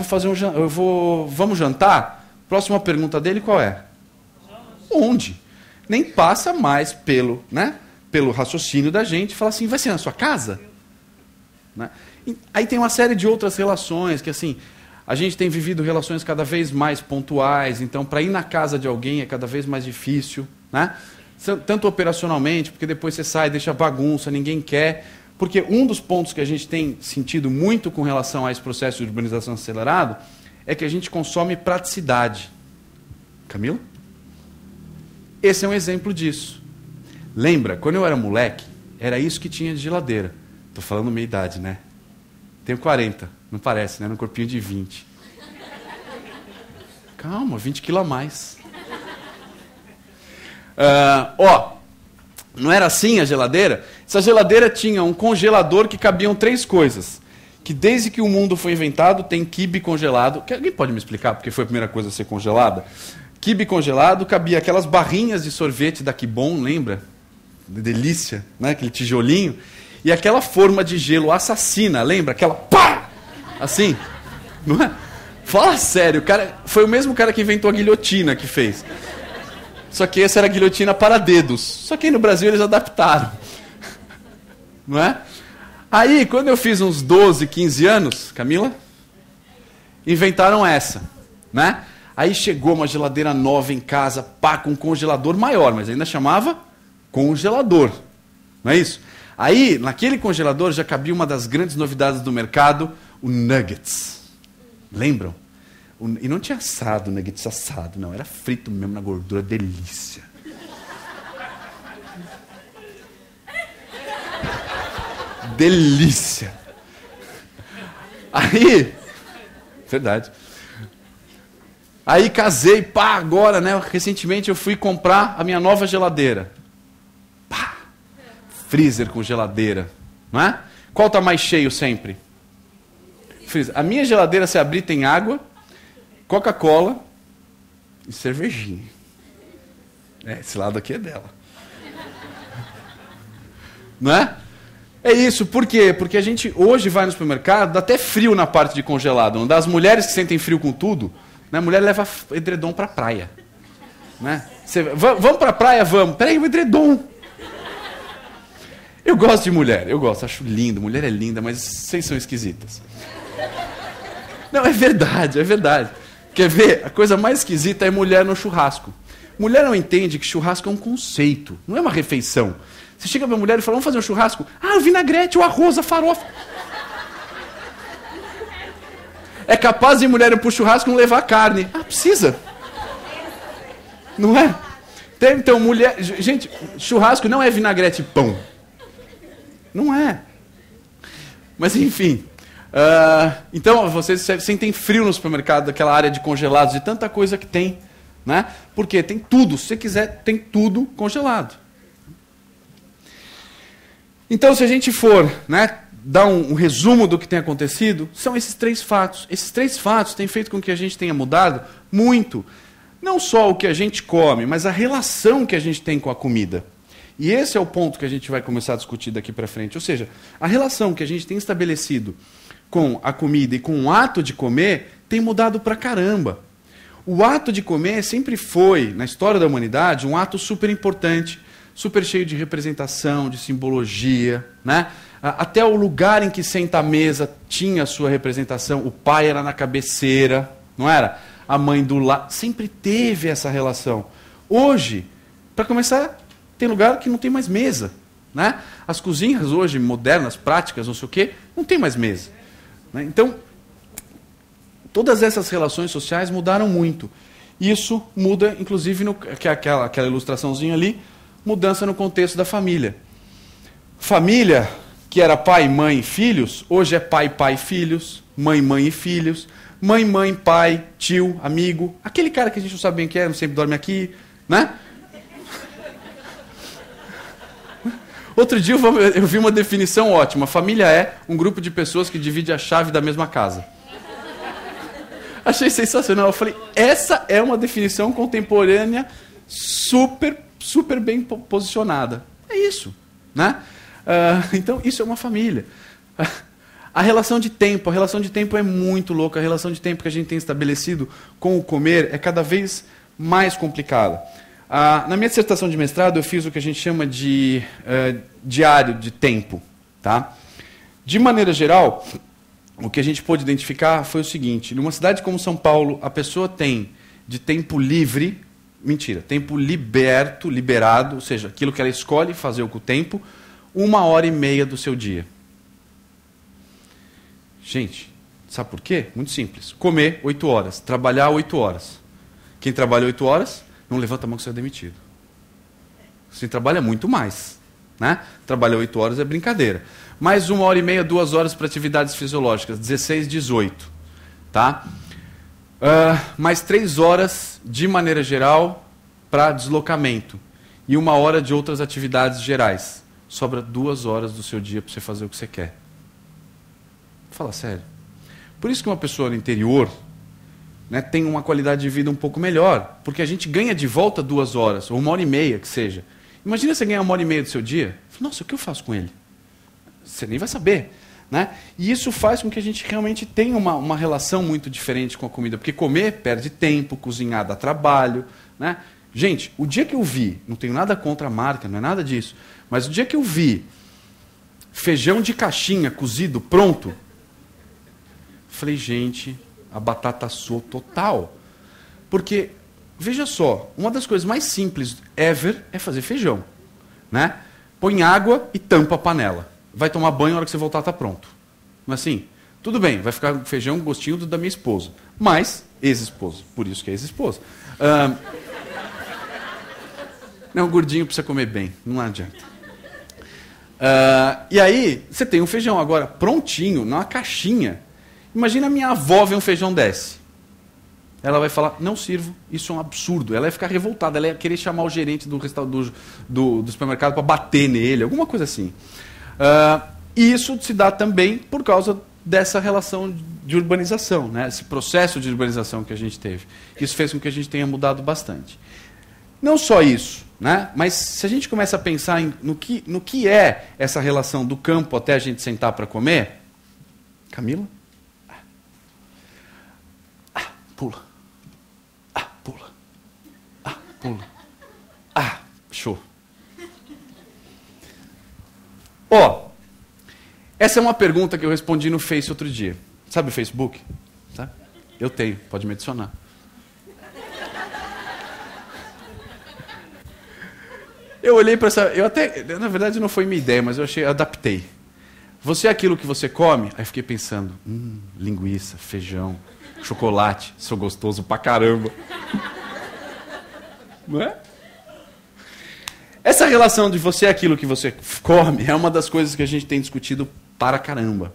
vamos jantar? Próxima pergunta dele qual é? Onde? Nem passa mais pelo raciocínio da gente, fala assim: vai ser na sua casa? Né? Aí tem uma série de outras relações, que assim, A gente tem vivido relações cada vez mais pontuais, então para ir na casa de alguém é cada vez mais difícil, né? Tanto operacionalmente, porque depois você sai, deixa bagunça, ninguém quer. Porque um dos pontos que a gente tem sentido muito com relação a esse processo de urbanização acelerado é que a gente consome praticidade. Camila? Esse é um exemplo disso. Lembra, quando eu era moleque, era isso que tinha de geladeira. Estou falando meia idade, né? Tenho 40, não parece, né? No corpinho de 20. Calma, 20 quilos a mais. Não era assim a geladeira? Essa geladeira tinha um congelador que cabiam 3 coisas. Que desde que o mundo foi inventado tem quibe congelado. Alguém pode me explicar porque foi a primeira coisa a ser congelada? Quibe congelado, cabia aquelas barrinhas de sorvete da Kibon, lembra? Delícia, né? Aquele tijolinho. E aquela forma de gelo assassina, lembra? Aquela pá! Assim, não é? Fala sério, o cara, foi o mesmo cara que inventou a guilhotina que fez. Só que essa era a guilhotina para dedos. Só que aí no Brasil eles adaptaram. Não é? Aí, quando eu fiz uns 12, 15 anos, Camila, inventaram essa, né? Aí chegou uma geladeira nova em casa, pá, com um congelador maior, mas ainda chamava congelador. Não é isso? Aí, naquele congelador já cabia uma das grandes novidades do mercado, o nuggets. Lembram? E não tinha assado, nuggets assado, não. Era frito mesmo na gordura, delícia. Delícia. Aí, verdade. Aí casei, pá, agora, né? Recentemente eu fui comprar a minha nova geladeira. Pá, freezer com geladeira, não é? Qual tá mais cheio sempre? Freezer. A minha geladeira, se abrir, tem água, Coca-Cola e cervejinha. Esse lado aqui é dela. Não é? É isso, por quê? Porque a gente hoje vai no supermercado, dá até frio na parte de congelado. Não dá? As mulheres que sentem frio com tudo, né? A mulher leva edredom para a praia. Né? Vamos para a praia? Vamos. Peraí, o edredom. Eu gosto de mulher, eu gosto, acho lindo. Mulher é linda, mas vocês são esquisitas. Não, é verdade, é verdade. Quer ver? A coisa mais esquisita é mulher no churrasco. Mulher não entende que churrasco é um conceito, não é uma refeição. Você chega para a mulher e fala, vamos fazer um churrasco? Ah, o vinagrete, o arroz, a farofa. É capaz de mulher ir para o churrasco não levar carne. Ah, precisa. Não é? Então, mulher... Gente, churrasco não é vinagrete e pão. Não é. Mas, enfim... então, vocês sentem frio no supermercado, daquela área de congelados, de tanta coisa que tem. Né? Porque tem tudo, se você quiser, tem tudo congelado. Então, se a gente for, né, dar um resumo do que tem acontecido, são esses 3 fatos. Esses 3 fatos têm feito com que a gente tenha mudado muito, não só o que a gente come, mas a relação que a gente tem com a comida. E esse é o ponto que a gente vai começar a discutir daqui para frente. Ou seja, a relação que a gente tem estabelecido com a comida e com o ato de comer tem mudado pra caramba. O ato de comer sempre foi, na história da humanidade, um ato super importante, super cheio de representação, de simbologia, né? Até o lugar em que senta a mesa tinha a sua representação. O pai era na cabeceira, não era? A mãe do lado. Sempre teve essa relação. Hoje, para começar, tem lugar que não tem mais mesa, né? As cozinhas hoje, modernas, práticas, não sei o quê, não tem mais mesa. Né? Então, todas essas relações sociais mudaram muito. Isso muda, inclusive, aquela ilustraçãozinha ali, mudança no contexto da família. Família, que era pai, mãe e filhos, hoje é pai, pai e filhos, mãe, mãe e filhos, mãe, mãe, pai, tio, amigo, aquele cara que a gente não sabe bem quem é, não sempre dorme aqui, né? Outro dia eu vi uma definição ótima. Família é um grupo de pessoas que divide a chave da mesma casa. Achei sensacional. Eu falei, essa é uma definição contemporânea super, super bem posicionada. É isso, né? Então, isso é uma família. A relação de tempo é muito louca. A relação de tempo que a gente tem estabelecido com o comer é cada vez mais complicada. Na minha dissertação de mestrado, eu fiz o que a gente chama de diário de tempo. Tá? De maneira geral, o que a gente pôde identificar foi o seguinte: numa cidade como São Paulo, a pessoa tem de tempo livre, tempo liberado, ou seja, aquilo que ela escolhe fazer com o tempo, 1h30 do seu dia. Gente, sabe por quê? Muito simples. Comer 8 horas, trabalhar 8 horas. Quem trabalha 8 horas, não levanta a mão que você é demitido. Você trabalha muito mais. Né? Trabalhar 8 horas é brincadeira. Mais 1h30, 2 horas para atividades fisiológicas, 16, 18. Tá? Mais 3 horas, de maneira geral, para deslocamento. E 1 hora de outras atividades gerais. Sobra 2 horas do seu dia para você fazer o que você quer. Fala sério. Por isso que uma pessoa no interior, né, tem uma qualidade de vida um pouco melhor. Porque a gente ganha de volta 2 horas, ou 1h30 que seja. Imagina você ganhar 1h30 do seu dia. Nossa, o que eu faço com ele? Você nem vai saber. Né? E isso faz com que a gente realmente tenha uma relação muito diferente com a comida. Porque comer perde tempo, cozinhar dá trabalho. Né? Gente, o dia que eu vi, não tenho nada contra a marca, não é nada disso, mas o dia que eu vi feijão de caixinha cozido pronto, falei, gente, a batata assou total. Porque, veja só, uma das coisas mais simples ever é fazer feijão. Né? Põe água e tampa a panela. Vai tomar banho, na hora que você voltar está pronto. Mas assim, tudo bem, vai ficar feijão gostinho da minha esposa. Mas, ex-esposa, por isso que é ex-esposa. Não, gordinho precisa comer bem, não adianta. E aí, você tem um feijão agora prontinho, numa caixinha. Imagina a minha avó ver um feijão desse. Ela vai falar, não sirvo, isso é um absurdo. Ela ia ficar revoltada, ela ia querer chamar o gerente do supermercado para bater nele, alguma coisa assim. E isso se dá também por causa dessa relação de urbanização, né? Esse processo de urbanização que a gente teve. Isso fez com que a gente tenha mudado bastante. Não só isso, né? Mas se a gente começa a pensar no que é essa relação do campo até a gente sentar para comer... Camila? Pula. Pula. Pula. Show. Essa é uma pergunta que eu respondi no Face outro dia. Sabe o Facebook? Sabe? Eu tenho, pode me adicionar. Eu olhei para essa... na verdade não foi minha ideia, mas eu adaptei. Você é aquilo que você come? Aí fiquei pensando, linguiça, feijão, chocolate, sou gostoso pra caramba. Não é? Essa relação de você é aquilo que você come é uma das coisas que a gente tem discutido para caramba.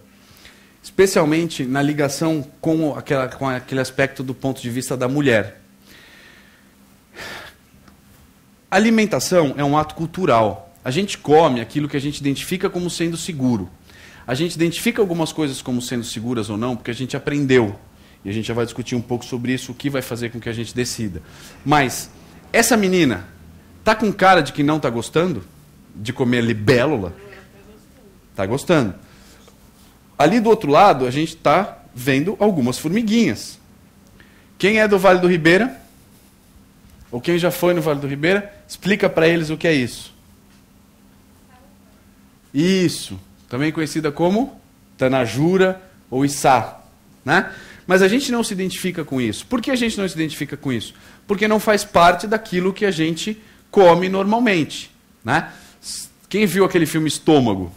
Especialmente na ligação com aquele aspecto do ponto de vista da mulher. A alimentação é um ato cultural. A gente come aquilo que a gente identifica como sendo seguro. A gente identifica algumas coisas como sendo seguras ou não, porque a gente aprendeu. E a gente já vai discutir um pouco sobre isso, o que vai fazer com que a gente decida. Mas, essa menina tá com cara de que não tá gostando de comer libélula? Tá gostando. Ali do outro lado, a gente está vendo algumas formiguinhas. Quem é do Vale do Ribeira? Ou quem já foi no Vale do Ribeira? Explica para eles o que é isso. Isso. Também conhecida como tanajura ou içá. Né? Mas a gente não se identifica com isso. Por que a gente não se identifica com isso? Porque não faz parte daquilo que a gente come normalmente. Né? Quem viu aquele filme Estômago?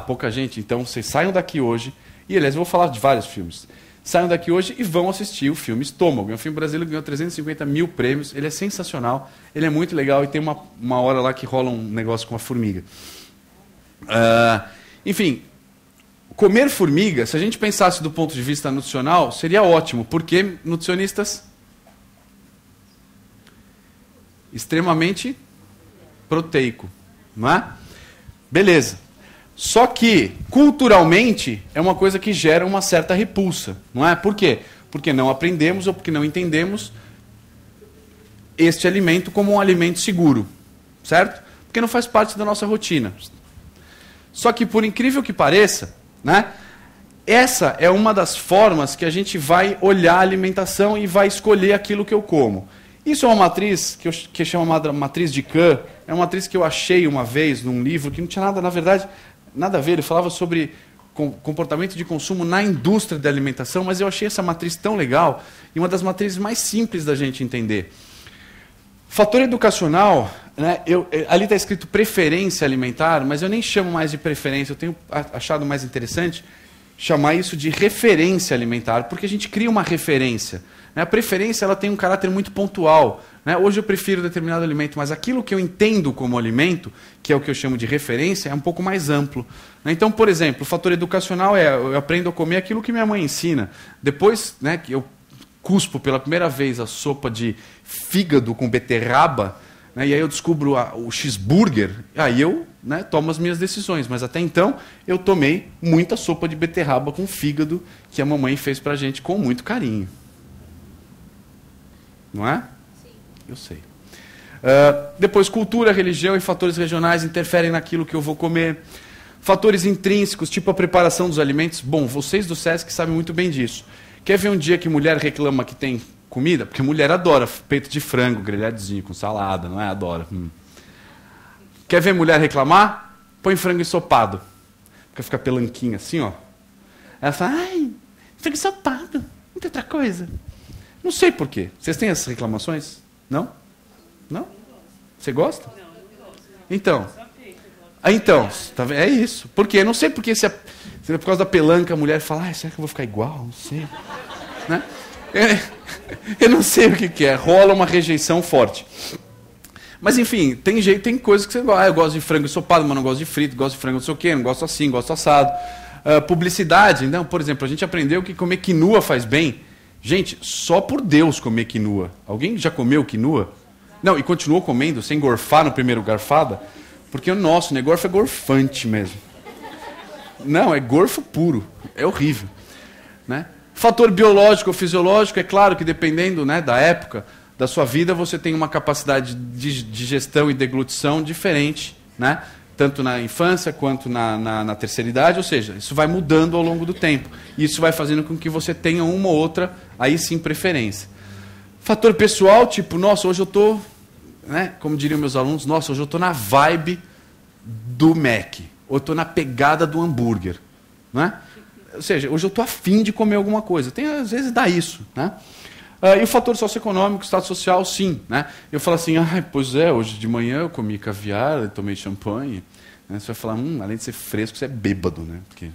Pouca gente. Então, vocês saiam daqui hoje. E, aliás, eu vou falar de vários filmes. Saiam daqui hoje e vão assistir o filme Estômago. É um filme brasileiro que ganhou 350 mil prêmios. Ele é sensacional. Ele é muito legal. E tem uma hora lá que rola um negócio com uma formiga. Enfim, comer formiga, se a gente pensasse do ponto de vista nutricional, seria ótimo. Porque nutricionistas extremamente proteico. Não é? Beleza. Só que, culturalmente, é uma coisa que gera uma certa repulsa. Não é? Por quê? Porque não aprendemos ou porque não entendemos este alimento como um alimento seguro. Certo? Porque não faz parte da nossa rotina. Só que, por incrível que pareça, né, essa é uma das formas que a gente vai olhar a alimentação e vai escolher aquilo que eu como. Isso é uma matriz que chama matriz de Kahn. É uma matriz que eu achei uma vez num livro que não tinha nada, na verdade, nada a ver. Ele falava sobre comportamento de consumo na indústria da alimentação, mas eu achei essa matriz tão legal e uma das matrizes mais simples da gente entender. Fator educacional, né, ali está escrito preferência alimentar, mas eu nem chamo mais de preferência, eu tenho achado mais interessante chamar isso de referência alimentar, porque a gente cria uma referência. Né? A preferência ela tem um caráter muito pontual. Né? Hoje eu prefiro determinado alimento, mas aquilo que eu entendo como alimento, que é o que eu chamo de referência, é um pouco mais amplo. Né? Então, por exemplo, o fator educacional é eu aprendo a comer aquilo que minha mãe ensina. Depois, né, que eu cuspo pela primeira vez a sopa de fígado com beterraba, né, e aí eu descubro o cheeseburger, aí eu, né, tomo as minhas decisões. Mas até então eu tomei muita sopa de beterraba com fígado que a mamãe fez pra gente com muito carinho. Não é? Sim. Eu sei. Depois, cultura, religião e fatores regionais interferem naquilo que eu vou comer. Fatores intrínsecos, tipo a preparação dos alimentos. Bom, vocês do SESC sabem muito bem disso. Quer ver um dia que mulher reclama que tem comida? Porque mulher adora peito de frango, grelhadinho, com salada, não é? Adora. Quer ver mulher reclamar? Põe frango ensopado. Porque fica pelanquinha assim, ó. Ela fala, ai, frango ensopado, não tem outra coisa. Não sei por quê. Vocês têm essas reclamações? Não? Não? Você gosta? Não, não gosto. Então. Então, tá vendo? É isso. Por quê? Eu não sei porque se é por causa da pelanca a mulher fala, será que eu vou ficar igual? Não sei. Né? Eu não sei o que é. Rola uma rejeição forte. Mas enfim, tem jeito, tem coisas que você gosta. Eu gosto de frango ensopado, mas não gosto de frito, gosto de frango não sei o quê, não gosto assim, gosto assado. Publicidade, então, por exemplo, a gente aprendeu que comer quinua faz bem. Gente, só por Deus comer quinua. Alguém já comeu quinua? Não, e continuou comendo sem gorfar no primeiro garfada? Porque o nosso negócio é gorfante mesmo. Não, é gorfo puro. É horrível. Né? Fator biológico ou fisiológico, é claro que dependendo, né, da época da sua vida, você tem uma capacidade de digestão e deglutição diferente, né? Tanto na infância quanto na terceira idade, ou seja, isso vai mudando ao longo do tempo. E isso vai fazendo com que você tenha uma ou outra, aí sim, preferência. Fator pessoal, tipo, nossa, hoje eu estou, né, como diriam meus alunos, nossa, hoje eu estou na vibe do Mac, ou eu estou na pegada do hambúrguer. Né? Ou seja, hoje eu estou afim de comer alguma coisa. Tem, às vezes dá isso. Né? E o fator socioeconômico, estado social, sim. Né? Eu falo assim, pois é, hoje de manhã eu comi caviar, tomei champanhe. Né? Você vai falar, além de ser fresco, você é bêbado. Né? Porque,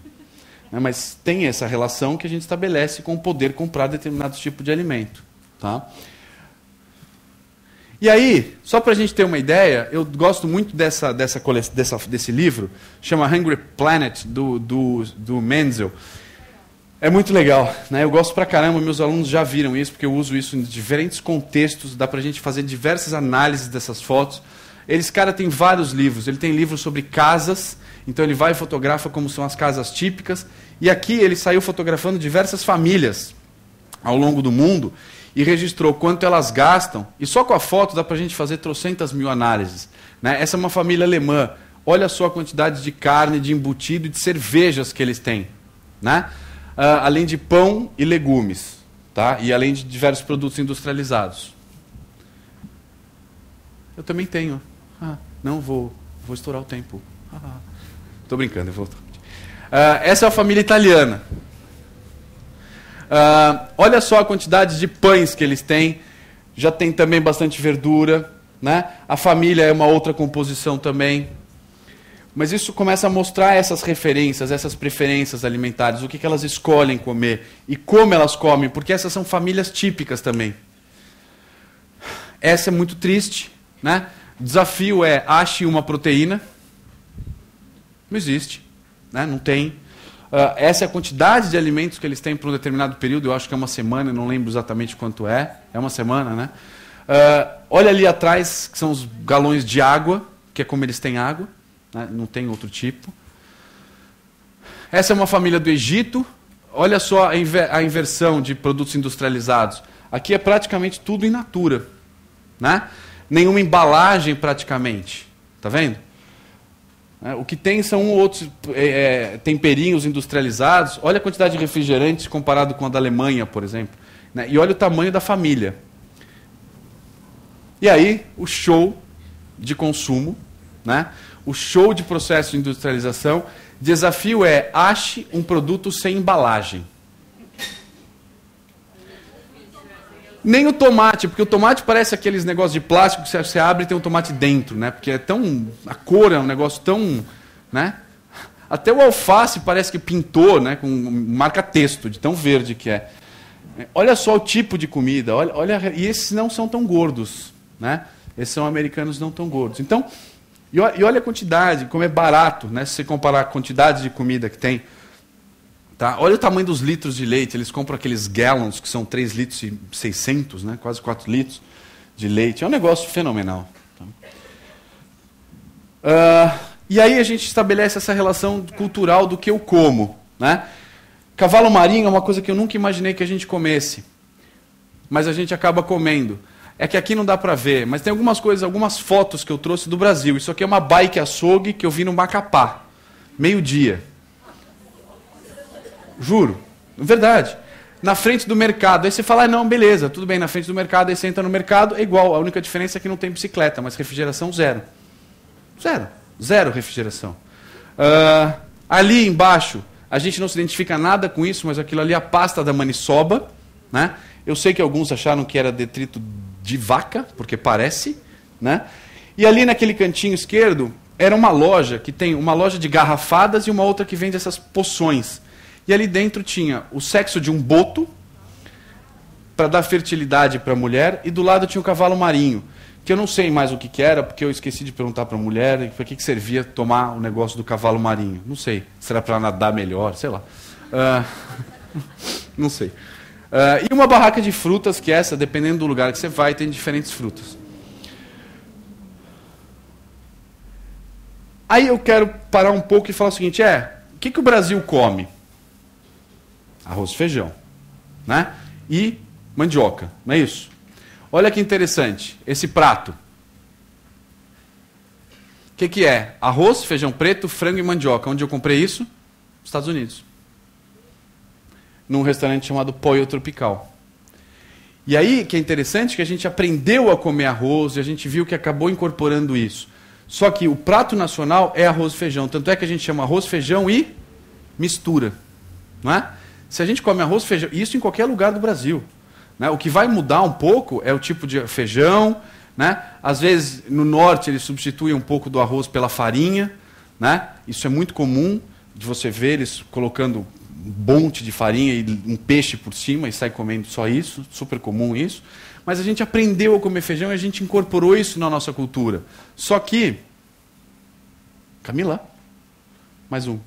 né? Mas tem essa relação que a gente estabelece com o poder comprar determinado tipo de alimento. Tá? E aí, só para a gente ter uma ideia, eu gosto muito desse livro, chama Hungry Planet, do Menzel. É muito legal, né? Eu gosto pra caramba, meus alunos já viram isso, porque eu uso isso em diferentes contextos, dá pra gente fazer diversas análises dessas fotos. Esse cara tem vários livros, ele tem livros sobre casas, então ele vai e fotografa como são as casas típicas, e aqui ele saiu fotografando diversas famílias ao longo do mundo, e registrou quanto elas gastam, e só com a foto dá pra gente fazer trocentas mil análises. Né? Essa é uma família alemã, olha só a quantidade de carne, de embutido e de cervejas que eles têm. Né? Além de pão e legumes, tá? E além de diversos produtos industrializados. Eu também tenho. Não, vou estourar o tempo. Estou brincando, eu vou. Essa é a família italiana. Olha só a quantidade de pães que eles têm. Já tem também bastante verdura. Né? A família é uma outra composição também. Mas isso começa a mostrar essas referências, essas preferências alimentares, o que elas escolhem comer e como elas comem, porque essas são famílias típicas também. Essa é muito triste. Né? O desafio é, ache uma proteína. Não existe. Né? Não tem. Essa é a quantidade de alimentos que eles têm por um determinado período, eu acho que é uma semana, não lembro exatamente quanto é. É uma semana, né? Olha ali atrás, que são os galões de água, que é como eles têm água. Né? Não tem outro tipo. Essa é uma família do Egito. Olha só a inversão de produtos industrializados. Aqui é praticamente tudo in natura. Né? Nenhuma embalagem praticamente. Está vendo? O que tem são um ou outros temperinhos industrializados. Olha a quantidade de refrigerantes comparado com a da Alemanha, por exemplo. Né? E olha o tamanho da família. E aí, o show de consumo, né? O show de processo de industrialização, Desafio é, ache um produto sem embalagem. Nem o tomate, porque o tomate parece aqueles negócios de plástico que você abre e tem um tomate dentro, né? Porque é tão... A cor é um negócio tão... né? Até o alface parece que pintou, né? Com marca-texto, de tão verde que é. Olha só o tipo de comida, e esses não são tão gordos, né? Esses são americanos não tão gordos. Então, e olha a quantidade, como é barato, né? Se você comparar a quantidade de comida que tem. Tá? Olha o tamanho dos litros de leite. Eles compram aqueles gallons, que são 3 litros e 600, né? Quase 4 litros de leite. É um negócio fenomenal. Tá? E aí a gente estabelece essa relação cultural do que eu como. Né? Cavalo marinho é uma coisa que eu nunca imaginei que a gente comesse. Mas a gente acaba comendo. É que aqui não dá para ver, mas tem algumas coisas, algumas fotos que eu trouxe do Brasil. Isso aqui é uma bike açougue que eu vi no Macapá. Meio-dia. Juro, verdade. Na frente do mercado. Aí você fala, não, beleza, tudo bem, na frente do mercado, aí você entra no mercado, é igual. A única diferença é que não tem bicicleta, mas refrigeração zero. Zero refrigeração. Ali embaixo, a gente não se identifica nada com isso, mas aquilo ali é a pasta da maniçoba. Né? Eu sei que alguns acharam que era detrito de vaca, porque parece. Né? E ali naquele cantinho esquerdo, era uma loja que tem uma loja de garrafadas e uma outra que vende essas poções. E ali dentro tinha o sexo de um boto, para dar fertilidade para a mulher, e do lado tinha o cavalo marinho, que eu não sei mais o que era, porque eu esqueci de perguntar para a mulher para que servia tomar o negócio do cavalo marinho. Não sei, será para nadar melhor, sei lá. Não sei. E uma barraca de frutas, que essa, dependendo do lugar que você vai, tem diferentes frutas. Aí eu quero parar um pouco e falar o seguinte, o que o Brasil come? Arroz e feijão, né? E mandioca, não é isso? Olha que interessante, esse prato. O que é? Arroz, feijão preto, frango e mandioca. Onde eu comprei isso? Nos Estados Unidos. Num restaurante chamado Pollo Tropical. E aí, que é interessante, que a gente aprendeu a comer arroz e a gente viu que acabou incorporando isso. Só que o prato nacional é arroz e feijão. Tanto é que a gente chama arroz, feijão e mistura, não é? Se a gente come arroz e feijão, isso em qualquer lugar do Brasil. Né? O que vai mudar um pouco é o tipo de feijão. Né? Às vezes, no norte, eles substituem um pouco do arroz pela farinha. Né? Isso é muito comum de você ver eles colocando um monte de farinha e um peixe por cima e sai comendo só isso. Super comum isso. Mas a gente aprendeu a comer feijão e a gente incorporou isso na nossa cultura. Só que... Camila, mais um.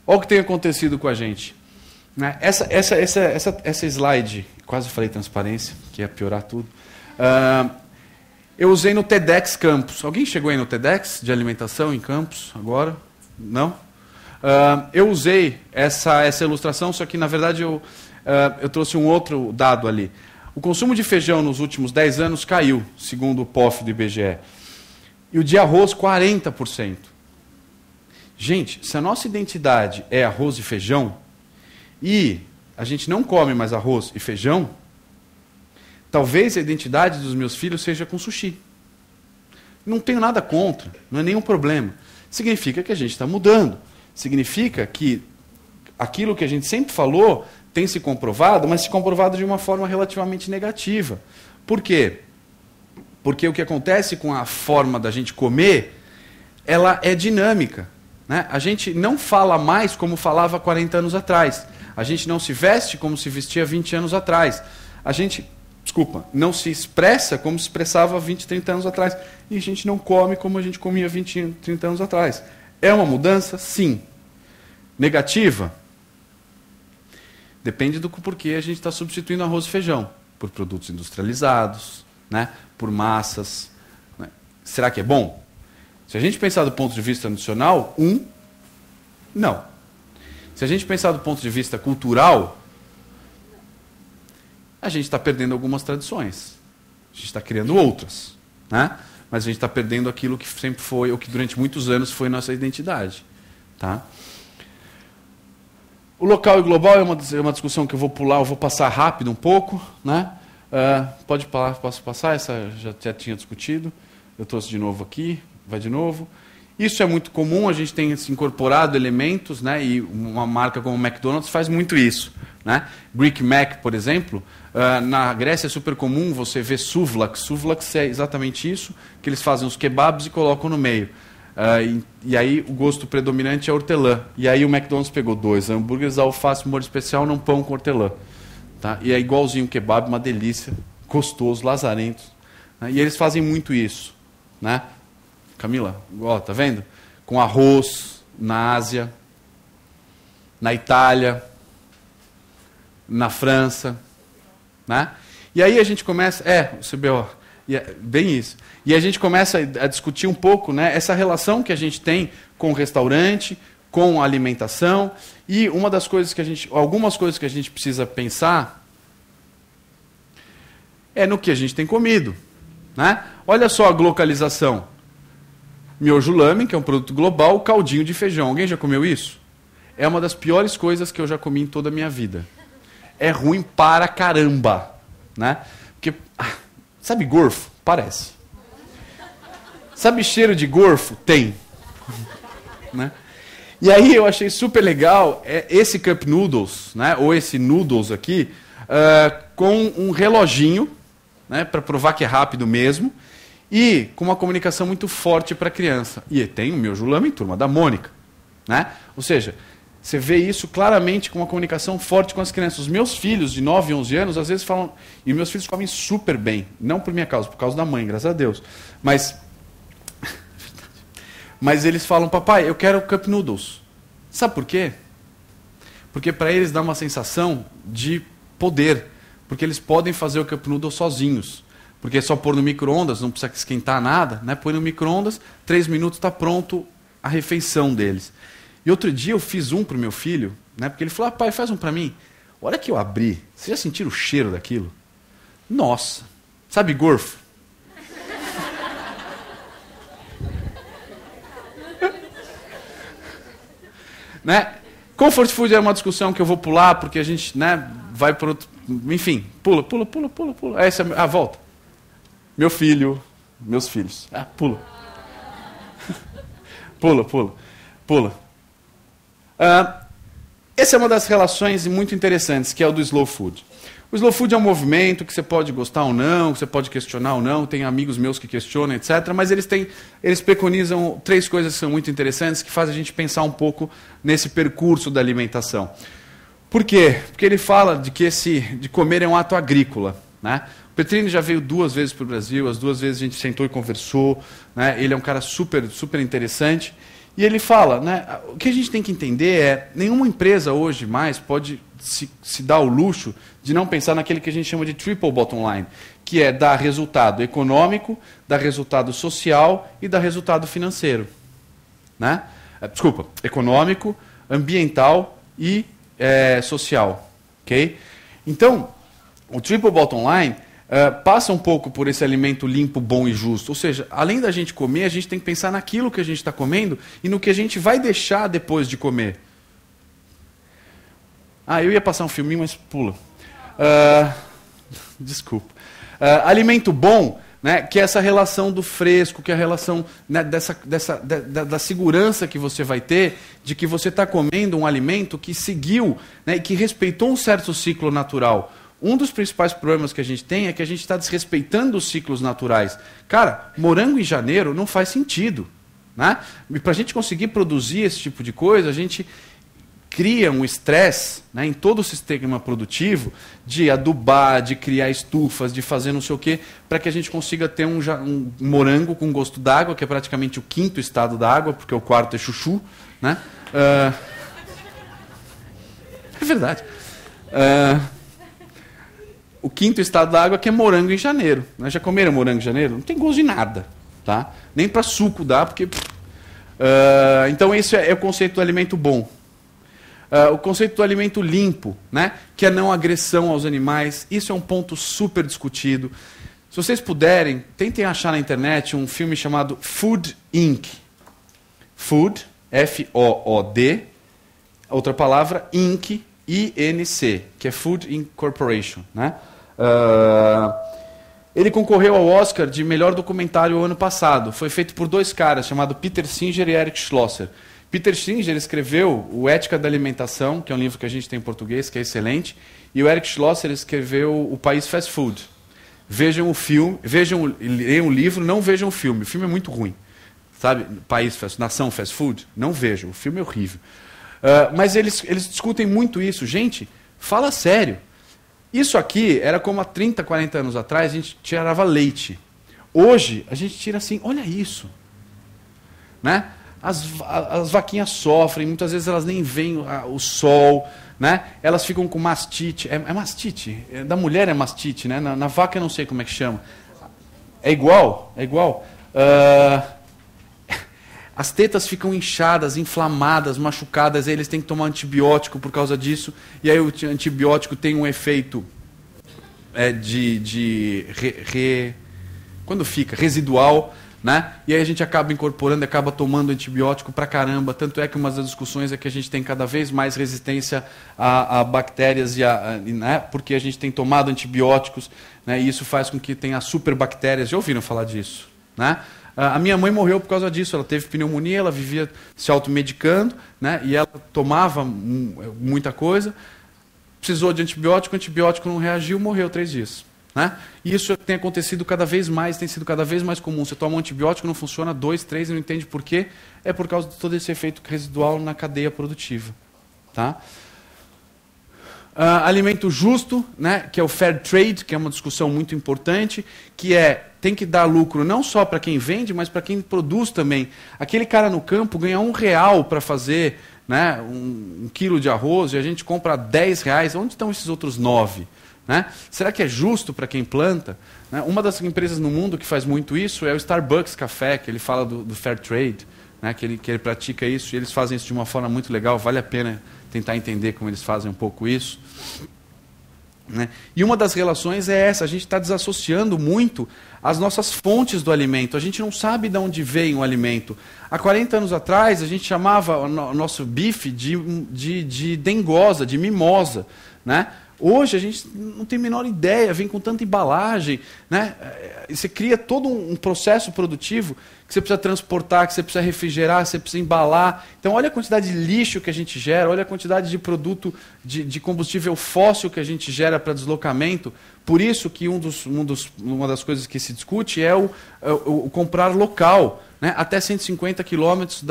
Olha o que tem acontecido com a gente. Né? Essa slide, quase falei transparência, que ia piorar tudo. Eu usei no TEDx Campus. Alguém chegou aí no TEDx de alimentação em Campus agora? Não? Eu usei essa ilustração, só que na verdade eu trouxe um outro dado ali. O consumo de feijão nos últimos 10 anos caiu, segundo o POF do IBGE. E o de arroz, 40%. Gente, se a nossa identidade é arroz e feijão, e a gente não come mais arroz e feijão, talvez a identidade dos meus filhos seja com sushi. Não tenho nada contra, não é nenhum problema. Significa que a gente está mudando. Significa que aquilo que a gente sempre falou tem se comprovado, mas se comprovado de uma forma relativamente negativa. Por quê? Porque o que acontece com a forma da gente comer, ela é dinâmica. Né? A gente não fala mais como falava 40 anos atrás. A gente não se veste como se vestia 20 anos atrás. A gente, não se expressa como se expressava 20, 30 anos atrás. E a gente não come como a gente comia 20, 30 anos atrás. É uma mudança? Sim. Negativa? Depende do porquê a gente está substituindo arroz e feijão. Por produtos industrializados, né? Por massas. Né? Será que é bom? Se a gente pensar do ponto de vista nutricional, não. Se a gente pensar do ponto de vista cultural, a gente está perdendo algumas tradições. A gente está criando outras. Né? Mas a gente está perdendo aquilo que sempre foi, ou que durante muitos anos foi nossa identidade. Tá? O local e global é uma discussão que eu vou pular, eu vou passar rápido um pouco. Né? Posso passar? Essa já tinha discutido. Eu trouxe de novo aqui. Vai de novo. Isso é muito comum, a gente tem incorporado elementos, né, e uma marca como o McDonald's faz muito isso. Né? Greek Mac, por exemplo, na Grécia é super comum você ver souvlaki. Souvlaki é exatamente isso, que eles fazem os kebabs e colocam no meio. E aí o gosto predominante é hortelã. E aí o McDonald's pegou 2 hambúrgueres, alface, molho especial, num pão com hortelã. Tá? E é igualzinho o kebab, uma delícia, gostoso, lazarento. Né? E eles fazem muito isso. Né? Camila, ó, tá vendo? Com arroz na Ásia, na Itália, na França. Né? E aí a gente começa... o CBO, bem isso. E a gente começa a discutir um pouco, né, essa relação que a gente tem com o restaurante, com a alimentação. E algumas coisas que a gente precisa pensar é no que a gente tem comido. Né? Olha só a glocalização. Miojo lamen, que é um produto global, caldinho de feijão. Alguém já comeu isso? É uma das piores coisas que eu já comi em toda a minha vida. É ruim para caramba. Né? Porque, sabe gorfo? Parece. Sabe cheiro de gorfo? Tem. Né? E aí eu achei super legal esse Cup Noodles, né, ou esse Noodles aqui, com um reloginho, né, para provar que é rápido mesmo, e com uma comunicação muito forte para a criança. E tem o Miojo Lamen, Turma da Mônica. Né? Ou seja, você vê isso claramente com uma comunicação forte com as crianças. Os meus filhos de 9 e 11 anos, às vezes falam... E meus filhos comem super bem. Não por minha causa, por causa da mãe, graças a Deus. Mas eles falam, papai, eu quero Cup Noodles. Sabe por quê? Porque para eles dá uma sensação de poder. Porque eles podem fazer o Cup Noodles sozinhos. Porque é só pôr no micro-ondas, não precisa esquentar nada. Né? Põe no micro-ondas, 3 minutos está pronto a refeição deles. E outro dia eu fiz um para o meu filho, né, porque ele falou, pai, faz um para mim. A hora que eu abri, vocês já sentiram o cheiro daquilo? Nossa, sabe gorfo? Né? Comfort food é uma discussão que eu vou pular, porque a gente, né, vai por outro... Enfim, pula. Volta. Meu filho, meus filhos. Pula. Pula. Essa é uma das relações muito interessantes, que é o do slow food. O slow food é um movimento que você pode gostar ou não, que você pode questionar ou não, tem amigos meus que questionam, etc. Mas eles preconizam 3 coisas que são muito interessantes, que fazem a gente pensar um pouco nesse percurso da alimentação. Por quê? Porque ele fala de comer é um ato agrícola. Né? O Petrini já veio 2 vezes para o Brasil, as 2 vezes a gente sentou e conversou. Né? Ele é um cara super, super interessante. E ele fala, né, o que a gente tem que entender é, nenhuma empresa hoje mais pode se dar o luxo de não pensar naquele que a gente chama de triple bottom line, que é dar resultado econômico, dar resultado social e dar resultado financeiro. Né? Desculpa, econômico, ambiental e social. Okay? Então, o triple bottom line passa um pouco por esse alimento limpo, bom e justo. Ou seja, além da gente comer, a gente tem que pensar naquilo que a gente está comendo e no que a gente vai deixar depois de comer. Eu ia passar um filminho, mas pula. Desculpa. Alimento bom, né, que é essa relação do fresco, que é a relação, né, da segurança que você vai ter de que você está comendo um alimento que seguiu, né, e que respeitou um certo ciclo natural. Um dos principais problemas que a gente tem é que a gente está desrespeitando os ciclos naturais. Cara, morango em janeiro não faz sentido. Né? E para a gente conseguir produzir esse tipo de coisa, a gente cria um estresse, né, em todo o sistema produtivo de adubar, de criar estufas, de fazer não sei o quê, para que a gente consiga ter um morango com gosto d'água, que é praticamente o 5º estado da água, porque o 4º é chuchu. Né? É verdade. O 5º estado da água que é morango em janeiro. Né? Já comeram morango em janeiro? Não tem gosto de nada. Tá? Nem para suco dá, porque... então esse é o conceito do alimento bom. O conceito do alimento limpo, né? Que é a não agressão aos animais. Isso é um ponto super discutido. Se vocês puderem, tentem achar na internet um filme chamado Food, Inc. Food, F-O-O-D, outra palavra, Inc., I-N-C, que é Food Incorporation. Né? Ele concorreu ao Oscar de melhor documentário ano passado. Foi feito por 2 caras, chamados Peter Singer e Eric Schlosser. Peter Singer escreveu o Ética da Alimentação, que é um livro que a gente tem em português, que é excelente, e o Eric Schlosser escreveu O País Fast Food. Vejam o filme, leiam o livro, não vejam o filme. O filme é muito ruim. Sabe? País Fast, Nação Fast Food, não vejam. O filme é horrível. Mas eles discutem muito isso. Gente, fala sério. Isso aqui era como há 30, 40 anos atrás, a gente tirava leite. Hoje, a gente tira assim, olha isso. Né? As vaquinhas sofrem, muitas vezes elas nem veem o sol, né? Elas ficam com mastite. É mastite? Da mulher é mastite, né? Na vaca eu não sei como é que chama. É igual? É igual. As tetas ficam inchadas, inflamadas, machucadas, aí eles têm que tomar antibiótico por causa disso, e aí o antibiótico tem um efeito quando fica residual, né? E aí a gente acaba incorporando, acaba tomando antibiótico pra caramba, tanto é que uma das discussões é que a gente tem cada vez mais resistência a bactérias, né? Porque a gente tem tomado antibióticos, né? E isso faz com que tenha superbactérias. Já ouviram falar disso, né? A minha mãe morreu por causa disso, ela teve pneumonia, ela vivia se automedicando, né? E ela tomava muita coisa, precisou de antibiótico, o antibiótico não reagiu, morreu 3 dias. Né? E isso tem acontecido cada vez mais, tem sido cada vez mais comum. Você toma um antibiótico, não funciona, 2, 3, e não entende por quê, é por causa de todo esse efeito residual na cadeia produtiva. Tá? Alimento justo, né, que é o fair trade, que é uma discussão muito importante, que tem que dar lucro não só para quem vende, mas para quem produz também. Aquele cara no campo ganha R$1 para fazer, né, um quilo de arroz e a gente compra R$10. Onde estão esses outros 9? Né? Será que é justo para quem planta? Né? Uma das empresas no mundo que faz muito isso é o Starbucks Café, que ele fala do fair trade, né, que ele pratica isso, e eles fazem isso de uma forma muito legal, vale a pena tentar entender como eles fazem um pouco isso. Né? E uma das relações é essa, a gente está desassociando muito as nossas fontes do alimento, a gente não sabe de onde vem o alimento. Há 40 anos atrás, a gente chamava o nosso bife de dengosa, de mimosa, né? Hoje a gente não tem a menor ideia, vem com tanta embalagem, né? E você cria todo um processo produtivo que você precisa transportar, que você precisa refrigerar, que você precisa embalar. Então olha a quantidade de lixo que a gente gera, olha a quantidade de produto de combustível fóssil que a gente gera para deslocamento. Por isso que uma das coisas que se discute é o comprar local. Né, até 150 quilômetros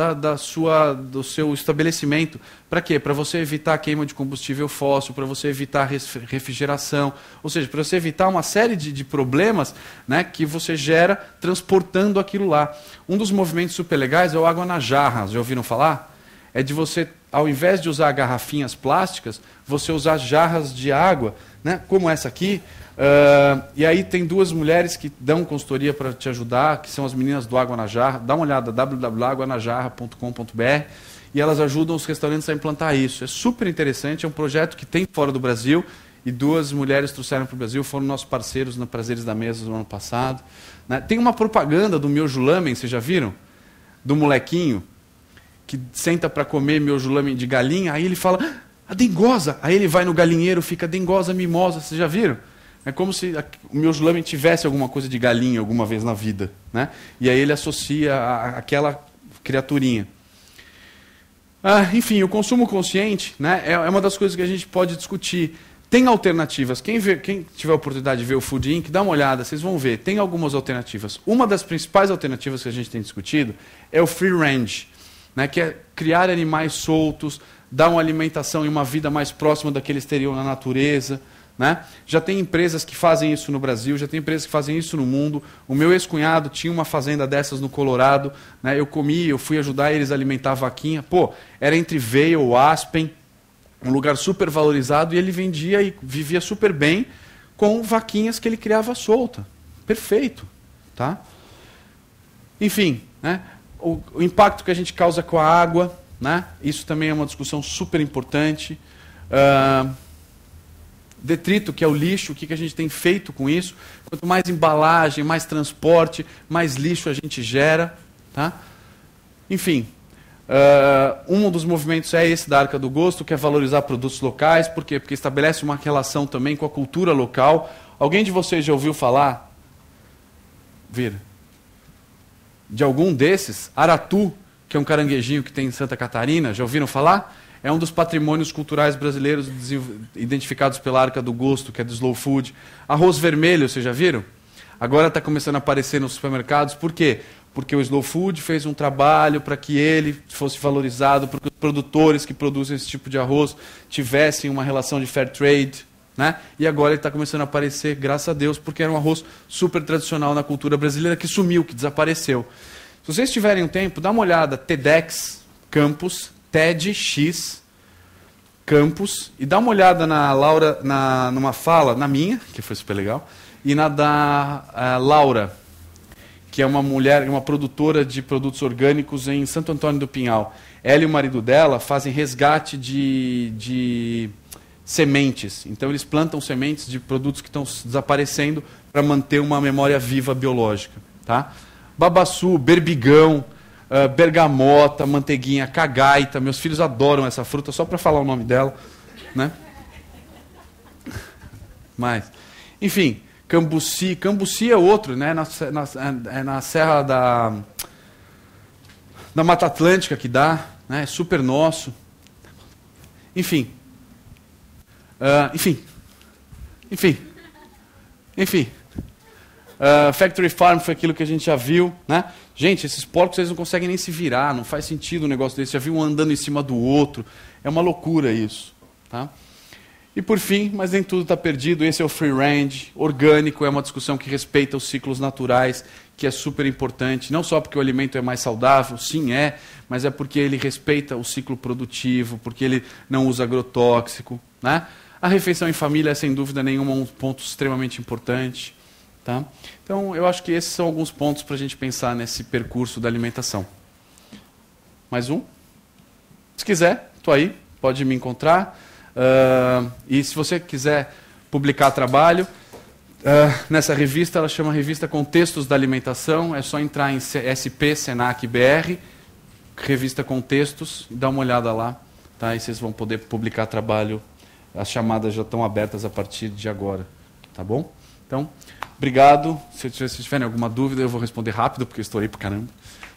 do seu estabelecimento. Para quê? Para você evitar a queima de combustível fóssil, para você evitar refrigeração, ou seja, para você evitar uma série de problemas, né, que você gera transportando aquilo lá. Um dos movimentos super legais é o água na jarra. Já ouviram falar? É de você, ao invés de usar garrafinhas plásticas, você usar jarras de água, né, como essa aqui. E aí tem 2 mulheres que dão consultoria para te ajudar, que são as meninas do Água na Jarra. Dá uma olhada, www.aguanajarra.com.br, e elas ajudam os restaurantes a implantar isso. É super interessante, é um projeto que tem fora do Brasil, e 2 mulheres trouxeram para o Brasil, foram nossos parceiros na Prazeres da Mesa no ano passado. Né? Tem uma propaganda do miojo lamen, vocês já viram? Do molequinho, que senta para comer miojo lamen de galinha, aí ele fala, a dengosa! Aí ele vai no galinheiro, fica dengosa, mimosa, vocês já viram? É como se o miojo lamen tivesse alguma coisa de galinha alguma vez na vida. Né? E aí ele associa àquela criaturinha. Enfim, o consumo consciente, né, é uma das coisas que a gente pode discutir. Tem alternativas. Quem tiver a oportunidade de ver o Food Inc., dá uma olhada, vocês vão ver. Tem algumas alternativas. Uma das principais alternativas que a gente tem discutido é o free range, né, que é criar animais soltos, dar uma alimentação e uma vida mais próxima da que eles teriam na natureza. Né? Já tem empresas que fazem isso no Brasil, já tem empresas que fazem isso no mundo. O meu ex-cunhado tinha uma fazenda dessas no Colorado, né? Eu fui ajudar eles a alimentar a vaquinha. Pô, era entre Vail, Aspen, um lugar super valorizado, e ele vendia e vivia super bem com vaquinhas que ele criava solta. Perfeito. Tá? Enfim, né? O impacto que a gente causa com a água, né? Isso também é uma discussão super importante. Detrito, que é o lixo, o que a gente tem feito com isso. Quanto mais embalagem, mais transporte, mais lixo a gente gera. Tá? Enfim, um dos movimentos é esse da Arca do Gosto, que é valorizar produtos locais. Por quê? Porque estabelece uma relação também com a cultura local. Alguém de vocês já ouviu falar Vira. De algum desses, aratu, que é um caranguejinho que tem em Santa Catarina, já ouviram falar? É um dos patrimônios culturais brasileiros identificados pela Arca do Gosto, que é do Slow Food. Arroz vermelho, vocês já viram? Agora está começando a aparecer nos supermercados. Por quê? Porque o Slow Food fez um trabalho para que ele fosse valorizado, para que os produtores que produzem esse tipo de arroz tivessem uma relação de fair trade. Né? E agora ele está começando a aparecer, graças a Deus, porque era um arroz super tradicional na cultura brasileira que sumiu, que desapareceu. Se vocês tiverem um tempo, dá uma olhada, TEDx Campus, TEDx Campus, e dá uma olhada na Laura, numa fala, na minha, que foi super legal, e na da Laura, que é uma mulher, uma produtora de produtos orgânicos em Santo Antônio do Pinhal. Ela e o marido dela fazem resgate de sementes. Então eles plantam sementes de produtos que estão desaparecendo para manter uma memória viva biológica. Tá? Babaçu, berbigão, bergamota, manteiguinha, cagaita. Meus filhos adoram essa fruta, só para falar o nome dela. Né? Mas, enfim, cambuci. Cambuci é outro, né? Na Serra da Mata Atlântica que dá. Né? É super nosso. Enfim. Factory Farm foi aquilo que a gente já viu, né? Gente, esses porcos eles não conseguem nem se virar, não faz sentido um negócio desse. Já viu um andando em cima do outro, é uma loucura isso, tá? E por fim, mas nem tudo está perdido, esse é o free range, orgânico, é uma discussão que respeita os ciclos naturais, que é super importante, não só porque o alimento é mais saudável, sim é, mas é porque ele respeita o ciclo produtivo, porque ele não usa agrotóxico, né? A refeição em família é, sem dúvida nenhuma, um ponto extremamente importante. Tá? Então, eu acho que esses são alguns pontos para a gente pensar nesse percurso da alimentação. Mais um? Se quiser, estou aí, pode me encontrar. E se você quiser publicar trabalho, nessa revista, ela chama Revista Contextos da Alimentação, é só entrar em SP, Senac, BR, Revista Contextos, e dar uma olhada lá, tá? E vocês vão poder publicar trabalho. As chamadas já estão abertas a partir de agora, tá bom? Então, obrigado. Se vocês tiverem alguma dúvida, eu vou responder rápido, porque eu estourei pra caramba.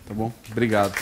Tá bom? Obrigado.